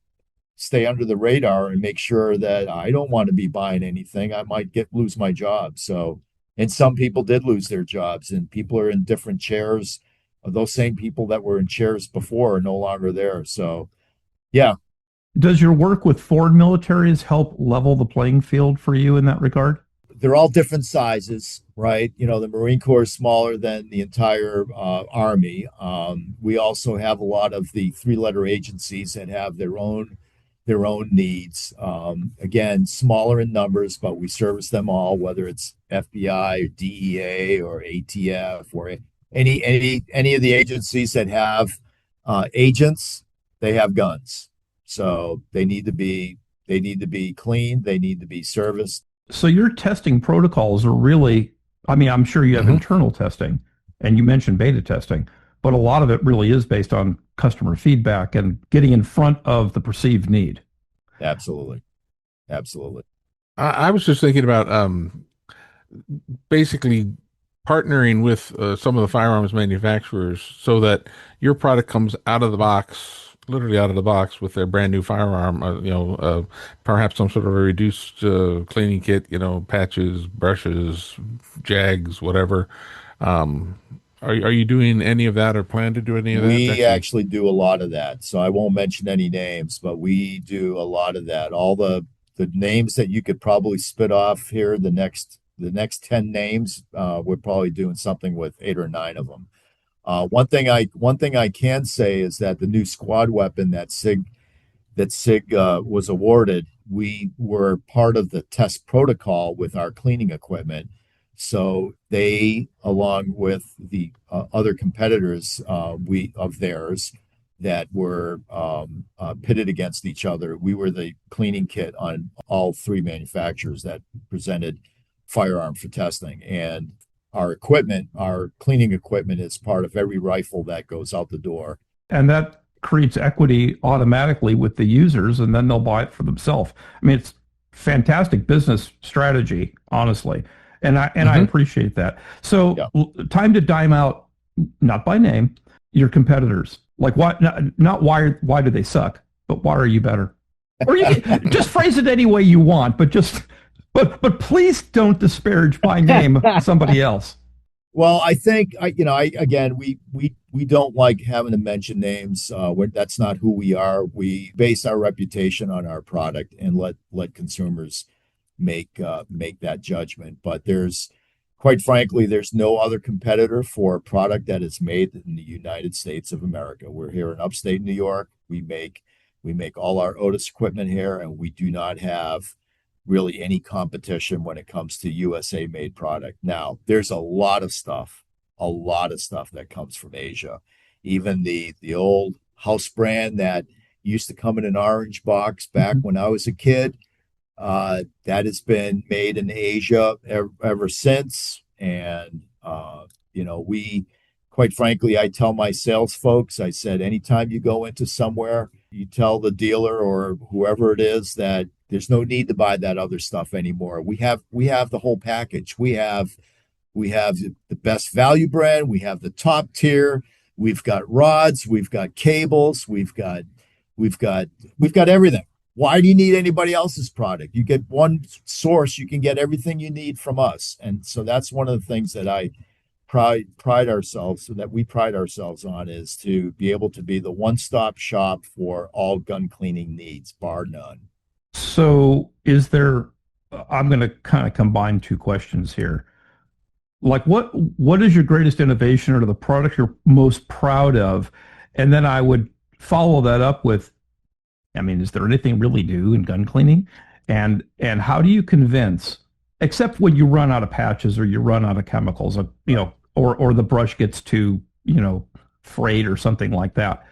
stay under the radar and make sure that I don't want to be buying anything. I might lose my job. So, and some people did lose their jobs, and people are in different chairs. Those same people that were in chairs before are no longer there. So, yeah. Does your work with foreign militaries help level the playing field for you in that regard? they're all different sizes, right? The Marine Corps is smaller than the entire Army. We also have a lot of the three-letter agencies that have their own needs. Again, smaller in numbers, but we service them all, whether it's FBI or DEA or ATF or any of the agencies that have agents. They have guns, so they need to be clean. They need to be serviced. So your testing protocols are really, I mean, I'm sure you have internal testing and you mentioned beta testing, but a lot of it really is based on customer feedback and getting in front of the perceived need. Absolutely. Absolutely. I was just thinking about basically partnering with some of the firearms manufacturers so that your product comes out of the box, literally out of the box with their brand new firearm, perhaps some sort of a reduced cleaning kit, patches, brushes, jags, whatever. Are you doing any of that or plan to do any of that? We actually do a lot of that. So I won't mention any names, but we do a lot of that. All the names that you could probably spit off here, the next 10 names, we're probably doing something with 8 or 9 of them. One thing I can say is that the new squad weapon that SIG was awarded, we were part of the test protocol with our cleaning equipment. So they, along with the other competitors of theirs that were pitted against each other, we were the cleaning kit on all 3 manufacturers that presented firearm for testing. And our cleaning equipment is part of every rifle that goes out the door. And that creates equity automatically with the users, and then they'll buy it for themselves. I mean, it's fantastic business strategy, honestly. And I appreciate that. So time to dime out, not by name, your competitors. Like why, not why do they suck, but why are you better? Or you can just phrase it any way you want, but please don't disparage by name somebody else. Well, I think again, we don't like having to mention names. That's not who we are. We base our reputation on our product and let consumers make that judgment. But quite frankly, there's no other competitor for a product that is made in the United States of America. We're here in upstate New York. We make all our Otis equipment here, and we do not have really any competition when it comes to USA made product. Now, there's a lot of stuff that comes from Asia. Even the old house brand that used to come in an orange box back when I was a kid, that has been made in Asia ever since. And we, quite frankly, I tell my sales folks, I said, anytime you go into somewhere, you tell the dealer or whoever it is that there's no need to buy that other stuff anymore. We have the whole package. We have the best value brand. We have the top tier. We've got rods. We've got cables. We've got everything. Why do you need anybody else's product? You get one source. You can get everything you need from us. And so that's one of the things that I pride ourselves on, is to be able to be the one-stop shop for all gun cleaning needs, bar none. So I'm going to kind of combine 2 questions here. Like what is your greatest innovation or the product you're most proud of? And then I would follow that up with, I mean, is there anything really new in gun cleaning? And how do you convince, except when you run out of patches or you run out of chemicals, or the brush gets too, frayed or something like that.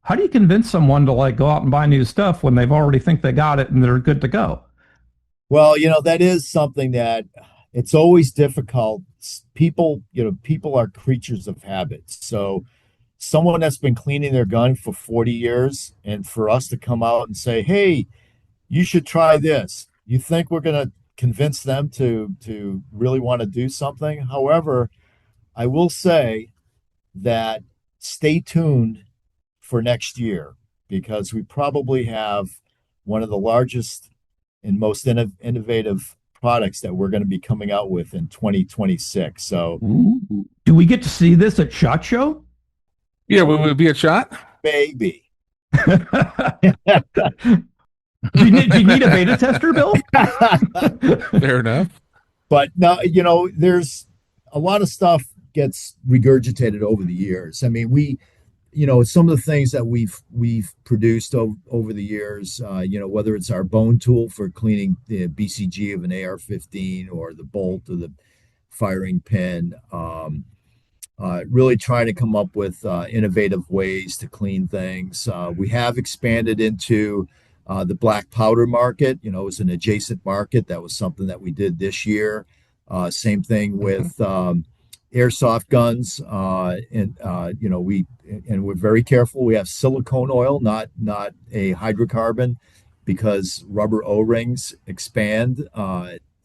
How do you convince someone to go out and buy new stuff when they've already think they got it and they're good to go? Well, that is something that it's always difficult. People are creatures of habit. So someone that's been cleaning their gun for 40 years, and for us to come out and say, hey, you should try this. You think we're going to convince them to really want to do something? However, I will say that stay tuned for next year, because we probably have one of the largest and most innovative products that we're going to be coming out with in 2026. So, do we get to see this at SHOT Show? Yeah, will it be a shot? Maybe. Do you need a beta tester, Bill? Fair enough. But now, there's a lot of stuff gets regurgitated over the years. I mean, some of the things that we've produced over the years, whether it's our bone tool for cleaning the BCG of an AR-15 or the bolt or the firing pin, really trying to come up with innovative ways to clean things. We have expanded into the black powder market. It was an adjacent market. That was something that we did this year. Same thing Mhm. with airsoft guns, we're very careful. We have silicone oil, not a hydrocarbon, because rubber O-rings expand.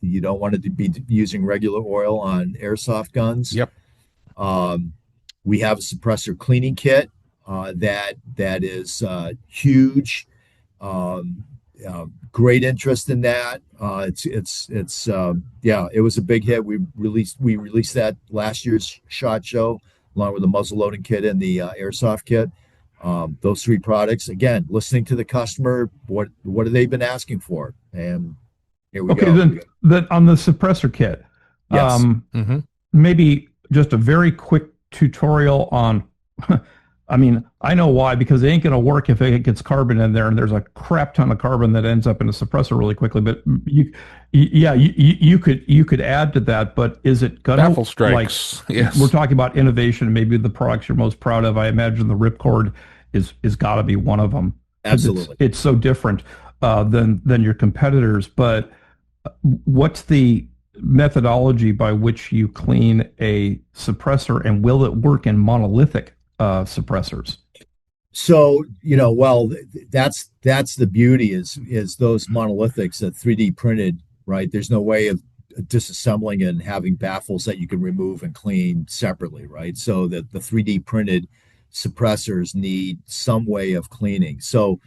You don't want to be using regular oil on airsoft guns. Yep. Um, we have a suppressor cleaning kit that is huge. Um, Great interest in that. Yeah, it was a big hit. We released that last year's SHOT Show, along with the muzzle loading kit and the airsoft kit. Those three products, again, listening to the customer, what have they been asking for, and here we Okay, go. then on the suppressor kit, Yes. um, Hmm. maybe just a very quick tutorial on. I mean, I know why, because it ain't going to work if it gets carbon in there, and there's a crap ton of carbon that ends up in a suppressor really quickly. But you could add to that. But is it gonna, Baffle like, strikes. we're Yes. talking about innovation? Maybe the products you're most proud of. I imagine the Ripcord is got to be one of them, because it's Absolutely. it's so different than your competitors. But what's the methodology by which you clean a suppressor, and will it work in monolithic suppressors? So, well, that's the beauty is those monolithics that 3D printed, right? There's no way of disassembling and having baffles that you can remove and clean separately, right? So that the 3D printed suppressors need some way of cleaning. So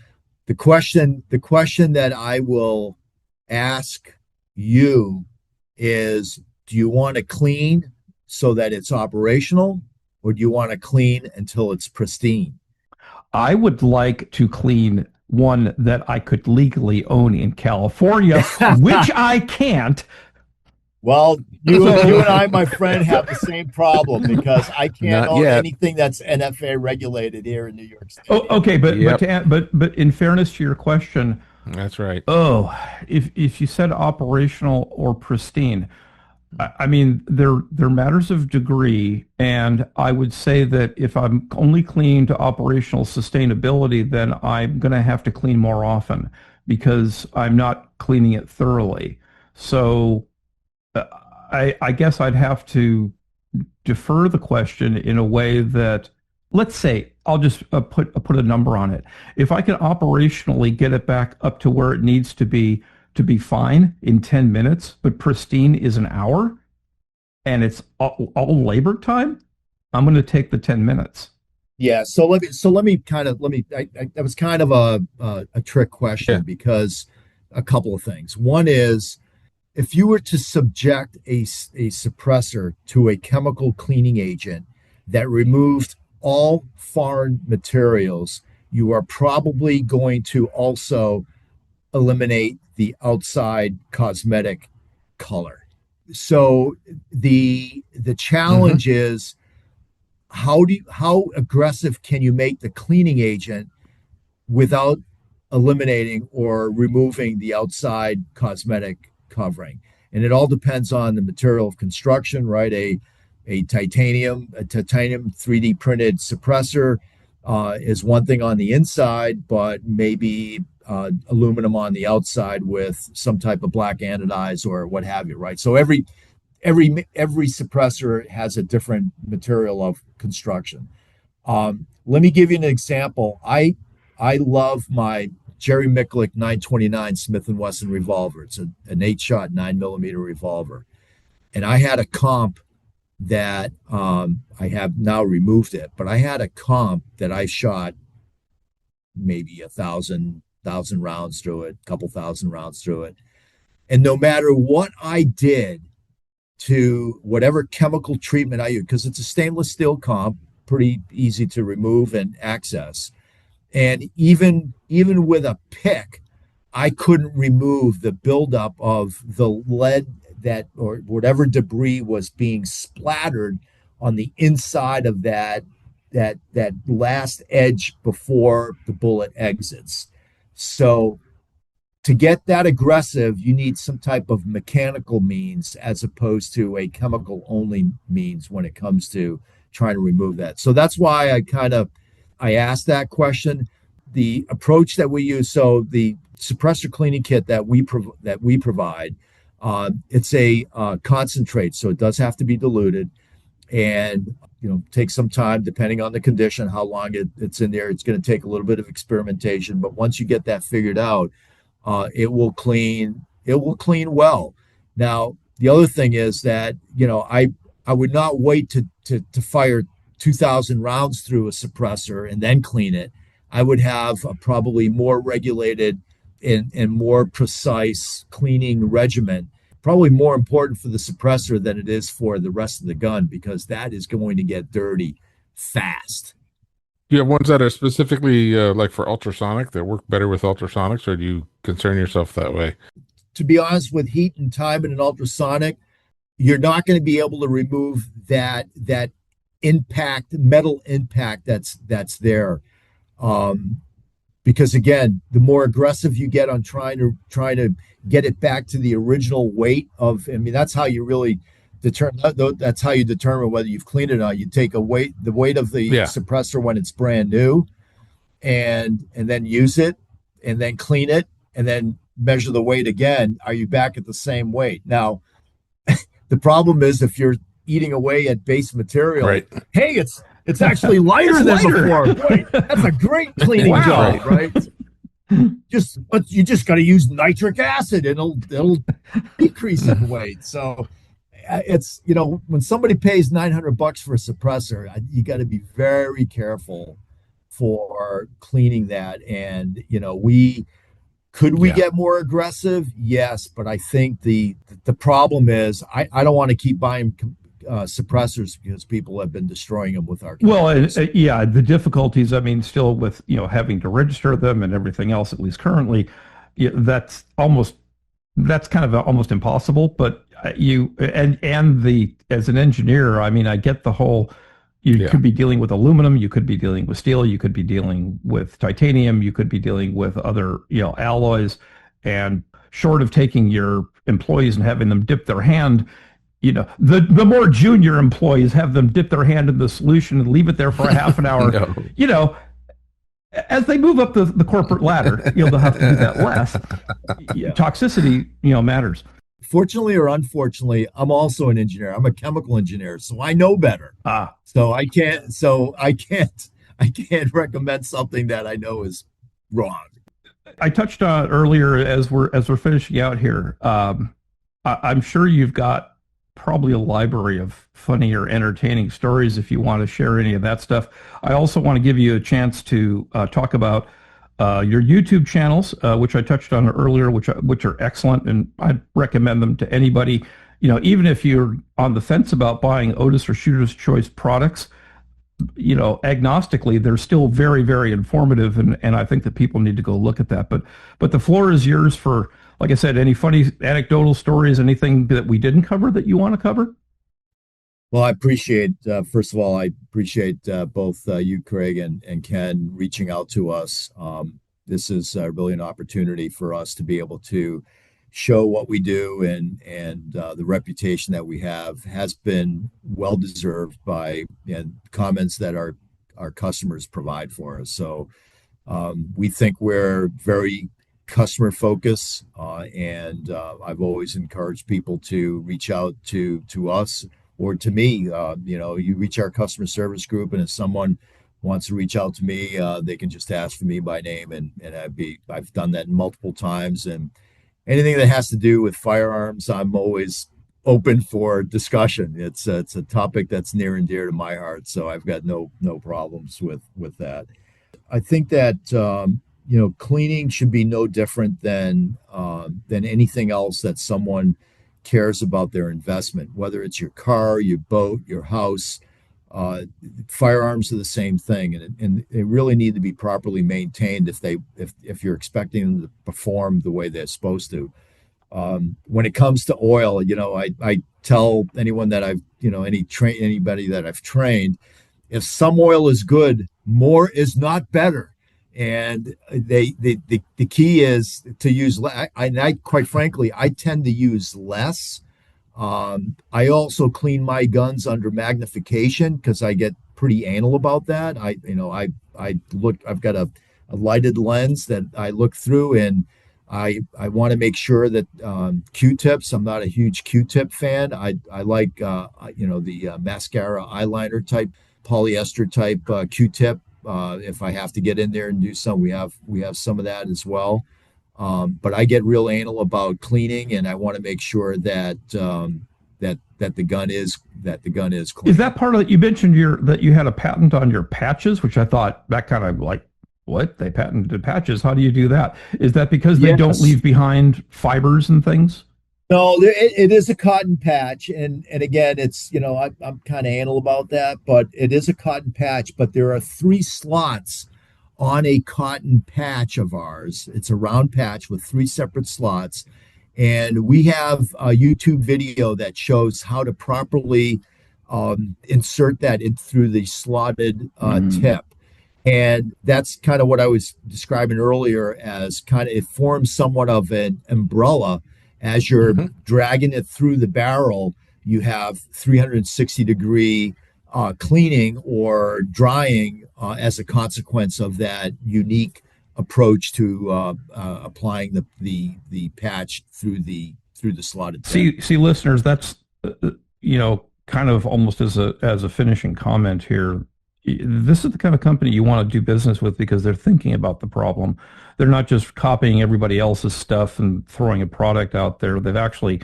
the question that I will ask you is, do you want to clean so that it's operational, or do you want to clean until it's pristine? I would like to clean one that I could legally own in California, which I can't. Well, you and So, I, my friend, have the same problem because I can't Not own yet. anything that's NFA regulated here in New York oh, State. okay, Yep. but in fairness to your question, That's right. oh, if you said operational or pristine, I mean, they're matters of degree, and I would say that if I'm only cleaning to operational sustainability, then I'm going to have to clean more often because I'm not cleaning it thoroughly. So uh, I guess I'd have to defer the question in a way that, let's say, I'll just put a number on it. If I can operationally get it back up to where it needs to be fine in 10 minutes, but pristine is an hour, and it's all labor time, I'm going to take the 10 minutes. Yeah, that was kind of a trick Yeah. question because a couple of things. One is, if you were to subject a suppressor to a chemical cleaning agent that removed all foreign materials, you are probably going to also eliminate the outside cosmetic color. So the Hmm. challenge is, how aggressive can you make the cleaning agent without eliminating or removing the outside cosmetic covering? And it all depends on the material of construction, right? A titanium 3D printed suppressor is one thing on the inside, but maybe aluminum on the outside with some type of black anodize or what have you, right? So every suppressor has a different material of construction. Let me give you an example. I love my Jerry Micklick 929 Smith and Wesson revolver. It's an 8-shot 9 millimeter revolver, and I had a comp that I have now removed it, but I had a comp that I shot maybe a thousand rounds through it, a couple thousand rounds through it, and no matter what I did to whatever chemical treatment I use, because it's a stainless steel comp, pretty easy to remove and access. And even with a pick, I couldn't remove the buildup of the lead or whatever debris was being splattered on the inside of that last edge before the bullet exits. So to get that aggressive, you need some type of mechanical means as opposed to a chemical only means when it comes to trying to remove that. So that's why I asked that question. The approach that we use, so the suppressor cleaning kit that we provide, it's a concentrate, so it does have to be diluted, and take some time depending on the condition, how long it's in there. It's going to take a little bit of experimentation, but once you get that figured out, it will clean well. Now, the other thing is that I would not wait to fire 2,000 rounds through a suppressor and then clean it. I would have a probably more regulated and more precise cleaning regimen, probably more important for the suppressor than it is for the rest of the gun, because that is going to get dirty fast. Do you have ones that are specifically like for ultrasonic that work better with ultrasonics, or do you concern yourself that way? To be honest, with heat and time in an ultrasonic, you're not going to be able to remove that metal impact that's there. Because again, the more aggressive you get on trying to get it back to the original weight of, I mean, that's how you really that's how you determine whether you've cleaned it or not. You take the weight of the suppressor when it's brand new, and then use it, and then clean it, and then measure the weight again. Are you back at the same weight? Now, the problem is if you're eating away at base material, right. Hey, it's actually lighter than before. Boy, that's a great cleaning job, right? But you just got to use nitric acid, and it'll decrease in weight. So it's when somebody pays $900 for a suppressor, you got to be very careful for cleaning that. And we get more aggressive? Yes, but I think the problem is I don't want to keep buying suppressors because people have been destroying them with our chemicals. Well, the difficulties, I mean, still with having to register them and everything else, at least currently, that's kind of almost impossible. But as an engineer, I mean, I get the whole. You could be dealing with aluminum, you could be dealing with steel, you could be dealing with titanium, you could be dealing with other alloys, and short of taking your employees and having them dip their hand. The more junior employees, have them dip their hand in the solution and leave it there for a half an hour. No. As they move up the corporate ladder, they'll have to do that less. Toxicity, matters. Fortunately or unfortunately, I'm also an engineer. I'm a chemical engineer, so I know better. So I can't recommend something that I know is wrong. I touched on earlier as we're finishing out here. I'm sure you've got probably a library of funny or entertaining stories if you want to share any of that stuff. I also want to give you a chance to talk about your YouTube channels, which I touched on earlier, which are excellent, and I'd recommend them to anybody. Even if you're on the fence about buying Otis or Shooter's Choice products, agnostically, they're still very, very informative, and I think that people need to go look at that. But the floor is yours for, like I said, any funny anecdotal stories, anything that we didn't cover that you want to cover? Well, I appreciate, first of all, both you, Craig, and Ken reaching out to us. This is really an opportunity for us to be able to show what we do, and the reputation that we have has been well deserved by comments that our customers provide for us. So we think we're very customer focused, and I've always encouraged people to reach out to us or to me. You reach our customer service group, and if someone wants to reach out to me, they can just ask for me by name, and I've done that multiple times. And anything that has to do with firearms, I'm always open for discussion. It's a topic that's near and dear to my heart, so I've got no problems with that. I think that cleaning should be no different than anything else that someone cares about their investment, whether it's your car, your boat, your house. Firearms are the same thing, and they really need to be properly maintained if you're expecting them to perform the way they're supposed to. When it comes to oil, I tell anyone that I've, anybody that I've trained, if some oil is good, more is not better. And the key is to use, I quite frankly, I tend to use less. I also clean my guns under magnification because I get pretty anal about that. I've got a lighted lens that I look through, and I want to make sure that Q-tips. I'm not a huge Q-tip fan. I like the mascara eyeliner type, polyester type Q-tip. If I have to get in there and do some, we have some of that as well. But I get real anal about cleaning, and I want to make sure that that the gun is clean. Is that part of it? You mentioned that you had a patent on your patches, which I thought that kind of like, what? They patented patches. How do you do that? Is that because they don't leave behind fibers and things? No, it is a cotton patch, and again, it's I'm kind of anal about that, but it is a cotton patch. But there are 3 slots on a cotton patch of ours. It's a round patch with 3 separate slots, and we have a YouTube video that shows how to properly insert that in through the slotted tip. And that's kind of what I was describing earlier as kind of it forms somewhat of an umbrella. As you're dragging it through the barrel, you have 360-degree cleaning or drying as a consequence of that unique approach to applying the patch through the slotted tip. See, listeners, that's kind of almost as a finishing comment here. This is the kind of company you want to do business with because they're thinking about the problem. They're not just copying everybody else's stuff and throwing a product out there. They've actually,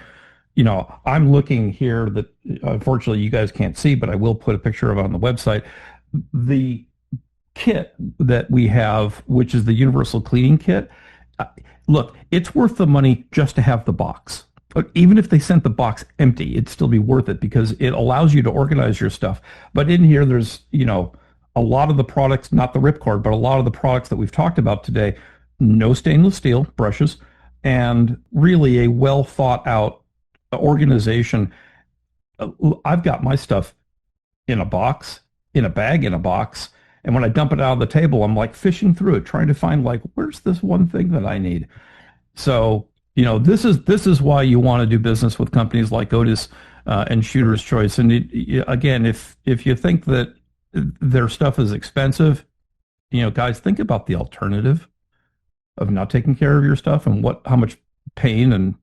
I'm looking here that unfortunately you guys can't see, but I will put a picture of it on the website. The kit that we have, which is the universal cleaning kit, look, it's worth the money just to have the box. But even if they sent the box empty, it'd still be worth it because it allows you to organize your stuff. But in here, there's, a lot of the products, not the ripcord, but a lot of the products that we've talked about today, no stainless steel brushes, and really a well thought out organization. I've got my stuff in a box, in a bag, in a box. And when I dump it out of the table, I'm like fishing through it, trying to find like, where's this one thing that I need? So, this is why you want to do business with companies like Otis and Shooter's Choice. And again, if you think that their stuff is expensive, guys, think about the alternative of not taking care of your stuff and how much pain. And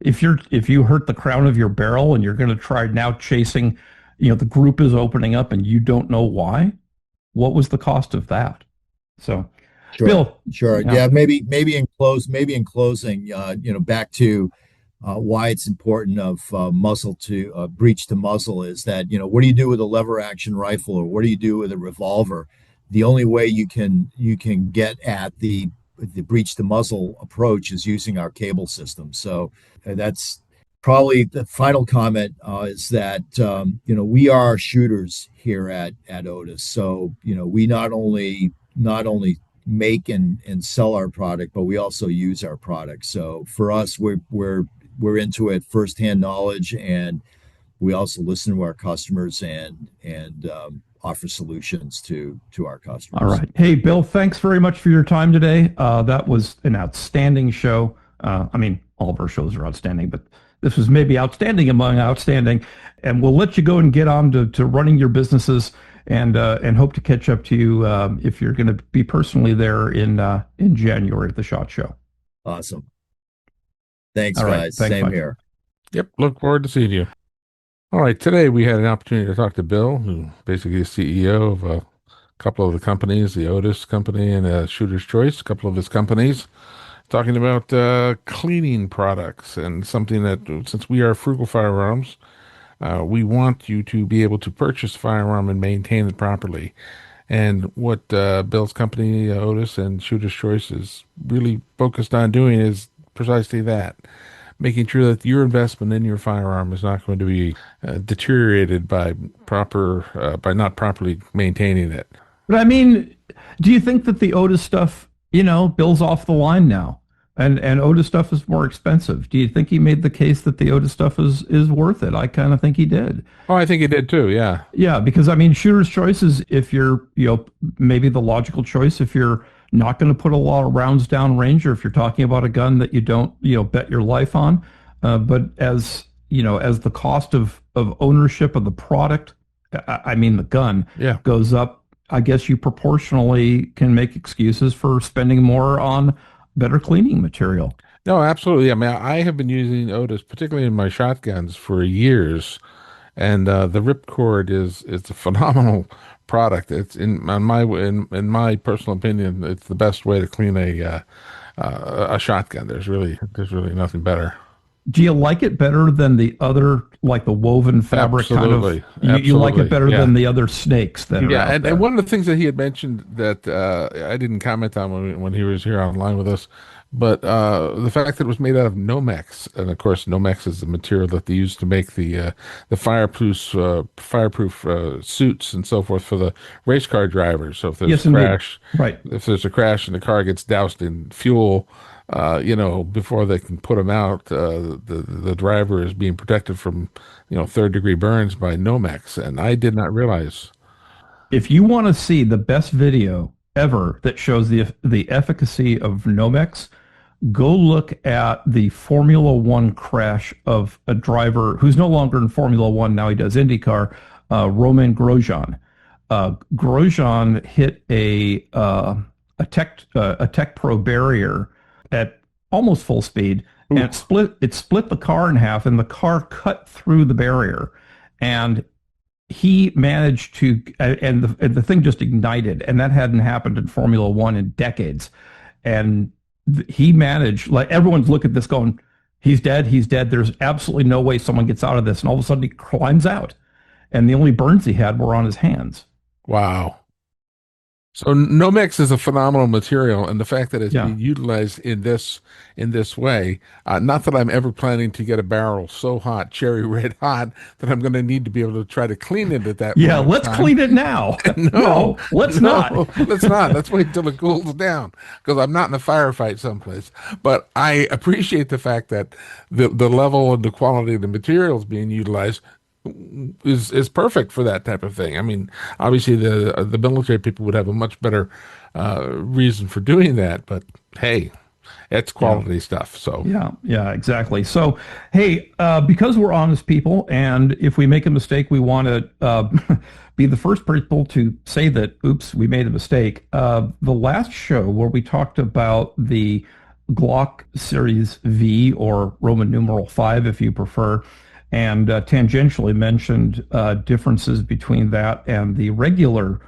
if you hurt the crown of your barrel and you're going to try now chasing, the group is opening up and you don't know why, what was the cost of that? So. Sure. Bill, sure. Yeah, maybe in closing, back to why it's important of muzzle to breech to muzzle is that, what do you do with a lever action rifle or what do you do with a revolver? The only way you can get at the breech to muzzle approach is using our cable system. So that's probably the final comment is that, we are shooters here at Otis. So, we not only make and sell our product, but we also use our product. So for us, we're into it firsthand knowledge, and we also listen to our customers and offer solutions to our customers. All right. Hey, Bill, thanks very much for your time today. That was an outstanding show. All of our shows are outstanding, but this was maybe outstanding among outstanding. And we'll let you go and get on to running your businesses. And hope to catch up to you if you're going to be personally there in January at the SHOT Show. Awesome. Thanks, All right. guys. Thanks, Same Mike. here. Yep. Look forward to seeing you. All right. Today we had an opportunity to talk to Bill, who basically is CEO of a couple of the companies, the Otis company and Shooter's Choice, a couple of his companies, talking about cleaning products and something that, since we are Frugal Firearms, we want you to be able to purchase a firearm and maintain it properly. And what Bill's company, Otis and Shooter's Choice, is really focused on doing is precisely that, making sure that your investment in your firearm is not going to be deteriorated by not properly maintaining it. But do you think that the Otis stuff, Bill's off the line now? And Otis stuff is more expensive. Do you think he made the case that the Otis stuff is worth it? I kind of think he did. Oh, I think he did too. Yeah. Yeah, because I mean, shooter's choice is if you're, maybe the logical choice if you're not going to put a lot of rounds down range, or if you're talking about a gun that you don't, bet your life on. But as the cost of ownership of the product, I mean, the gun Yeah. goes up, I guess you proportionally can make excuses for spending more on better cleaning material. No, absolutely. I mean, I have been using Otis, particularly in my shotguns, for years, and the ripcord is a phenomenal product. It's in my personal opinion, it's the best way to clean a shotgun. There's really nothing better. Do you like it better than the other, like the woven fabric kind of? Absolutely, You like it absolutely. better Yeah. than the other snakes that are Yeah, out and there? one of the things that he had mentioned that I didn't comment on when he was here online with us, but the fact that it was made out of Nomex, and of course Nomex is the material that they use to make the fireproof suits and so forth for the race car drivers. So Yes, indeed. Right. if there's a crash and the car gets doused in fuel, before they can put them out, the driver is being protected from third degree burns by Nomex, and I did not realize. If you want to see the best video ever that shows the efficacy of Nomex, go look at the Formula One crash of a driver who's no longer in Formula One. Now he does IndyCar, Roman Grosjean. Grosjean hit a Tech Pro barrier at almost full speed, and Ooh. it split the car in half, and the car cut through the barrier, and he managed to, and the thing just ignited, and that hadn't happened in Formula One in decades. And he managed, like, everyone's looking at this going, he's dead, he's dead. There's absolutely no way someone gets out of this. And all of a sudden he climbs out, and the only burns he had were on his hands. Wow. So Nomex is a phenomenal material, and the fact that it's Yeah. being utilized in this way, not that I'm ever planning to get a barrel so hot, cherry red hot, that I'm going to need to be able to try to clean it at that Yeah, point in let's time. clean it now. No, let's no, not. let's not. Let's wait until it cools down because I'm not in a firefight someplace. But I appreciate the fact that the level and the quality of the materials being utilized is perfect for that type of thing. I mean, obviously the military people would have a much better reason for doing that, but hey, it's Yeah. quality stuff. So Yeah, exactly. So, hey, because we're honest people, and if we make a mistake, we want to be the first people to say that, oops, we made a mistake. The last show where we talked about the Glock Series V, or Roman numeral 5, if you prefer, and tangentially mentioned differences between that and the regular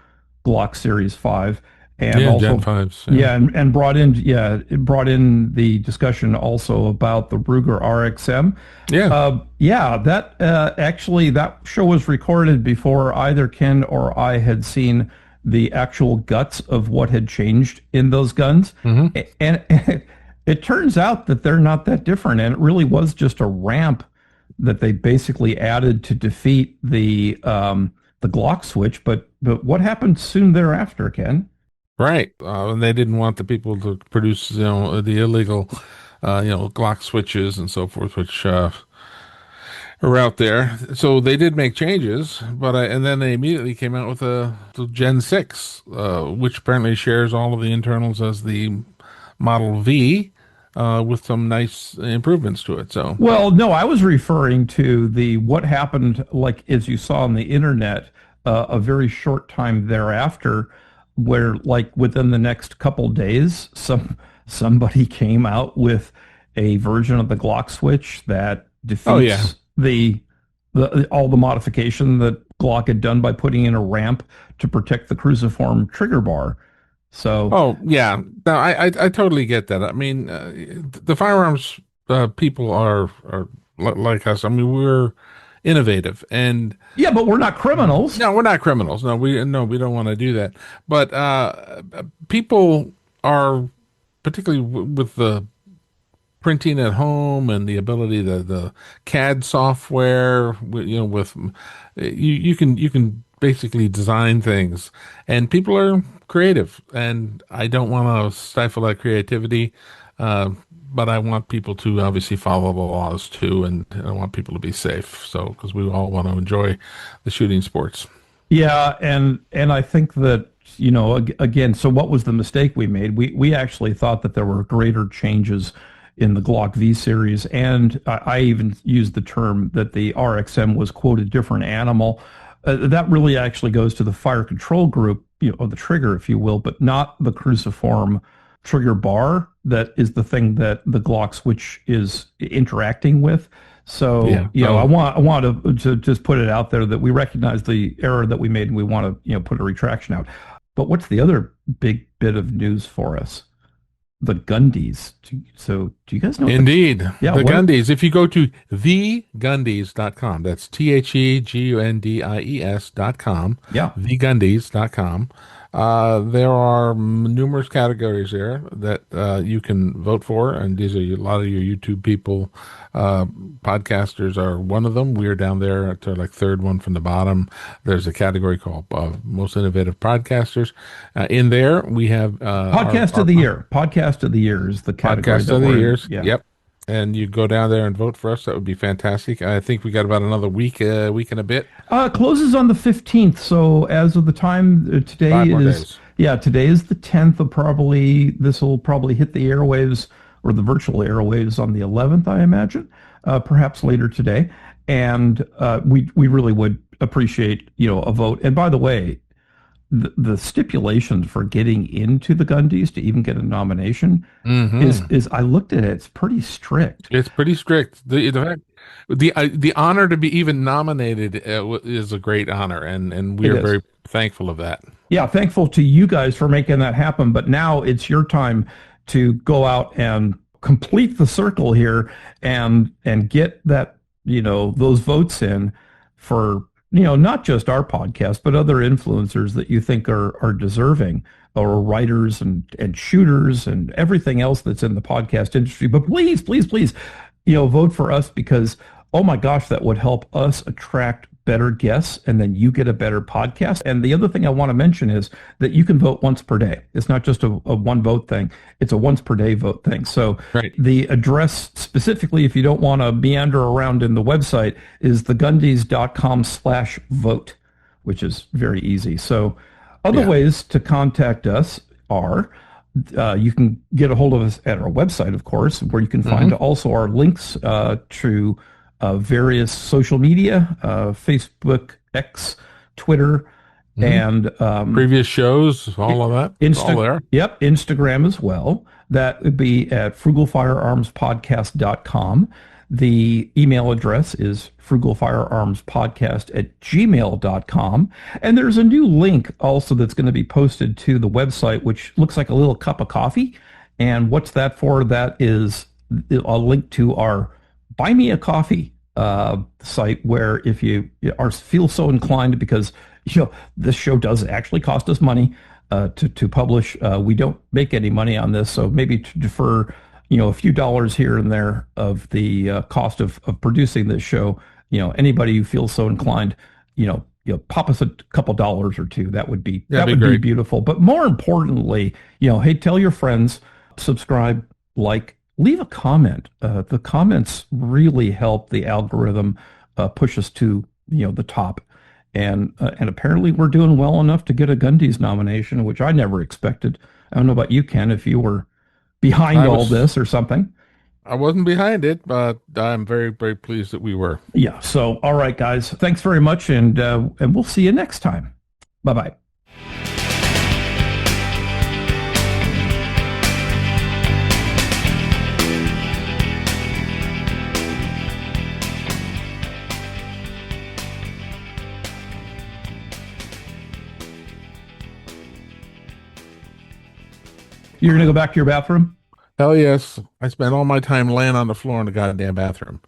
Glock Series 5, and yeah, Gen also, fives. yeah, and brought in the discussion also about the Ruger RXM. Yeah. Yeah, that actually, that show was recorded before either Ken or I had seen the actual guts of what had changed in those guns. Hmm. And it turns out that they're not that different, and it really was just a ramp that they basically added to defeat the Glock switch. But what happened soon thereafter, Ken? Right. And they didn't want the people to produce, the illegal, Glock switches and so forth, which are out there. So they did make changes, and then they immediately came out with the Gen 6, which apparently shares all of the internals as the Model V, with some nice improvements to it. So, Well, no, I was referring to the what happened, like as you saw on the internet, a very short time thereafter, where like within the next couple days, somebody came out with a version of the Glock switch that oh yeah. defeats the all the modification that Glock had done by putting in a ramp to protect the cruciform trigger bar. So Oh yeah. No, I totally get that. I mean, the firearms people are like us. I mean, we're innovative, and yeah, but we're not criminals. no, we're not criminals. We don't want to do that. But people are, particularly with the printing at home and the ability, the CAD software, with you can basically design things, and people are creative, and I don't want to stifle that creativity. but I want people to obviously follow the laws too, and I want people to be safe. So, because we all want to enjoy the shooting sports. Yeah, and I think that, again, so what was the mistake we made? We actually thought that there were greater changes in the Glock V series, and I even used the term that the RXM was, quote, a different animal. That really actually goes to the fire control group, or the trigger, if you will, but not the cruciform trigger bar that is the thing that the Glock switch is interacting with. So, Yeah. I want to just put it out there that we recognize the error that we made, and we want to, put a retraction out. But what's the other big bit of news for us? The Gundies. So, do you guys know? Indeed. Yeah, The Gundies. If you go to thegundies.com, that's TheGundies.com, Yeah. thegundies.com. There are numerous categories there that you can vote for, and these are a lot of your YouTube people. Podcasters are one of them. We're down there to like third one from the bottom. There's a category called Most Innovative Podcasters. In there, we have Podcast of the Year. Podcast of the Year is the category. Podcast of the Years. Yeah. Yep. And you go down there and vote for us. That would be fantastic. I think we got about another week and a bit. Closes on the 15th. So as of the time today 5 more is, days. yeah, today is the 10th. This will probably hit the airwaves or the virtual airwaves on the 11th, I imagine, perhaps later today. And we really would appreciate, a vote. And by the way, the stipulations for getting into the Gundies to even get a nomination is I looked at it, it's pretty strict. It's pretty strict. The honor to be even nominated is a great honor, and we are very thankful of that. Yeah, thankful to you guys for making that happen. But now it's your time to go out and complete the circle here and get that, those votes in for, not just our podcast, but other influencers that you think are deserving, or writers and shooters and everything else that's in the podcast industry. But please, please, please, vote for us, because, oh my gosh, that would help us attract better guests, and then you get a better podcast. And the other thing I want to mention is that you can vote once per day. It's not just a one vote thing. It's a once per day vote thing. So right. The address specifically, if you don't want to meander around in the website, is thegundies.com/vote, which is very easy. So other ways to contact us are, you can get a hold of us at our website, of course, where you can find also our links to various social media, Facebook, X, Twitter, and previous shows, all of that. All there. Yep, Instagram as well. That would be at frugalfirearmspodcast.com. The email address is frugalfirearmspodcast@gmail.com. And there's a new link also that's going to be posted to the website, which looks like a little cup of coffee. And what's that for? That is a link to our Buy Me a Coffee site, where if you feel so inclined, because this show does actually cost us money to publish. We don't make any money on this, so maybe to defer a few dollars here and there of the cost of producing this show. Anybody who feels so inclined, pop us a couple dollars or two. That would be be beautiful. But more importantly, hey, tell your friends, subscribe, like, leave a comment. The comments really help the algorithm push us to the top, and apparently we're doing well enough to get a Gundies nomination, which I never expected. I don't know about you, Ken, if you were behind all this or something. I wasn't behind it, but I'm very, very pleased that we were. Yeah. So, all right, guys, thanks very much, and we'll see you next time. Bye-bye. You're going to go back to your bathroom? Hell yes. I spent all my time laying on the floor in the goddamn bathroom.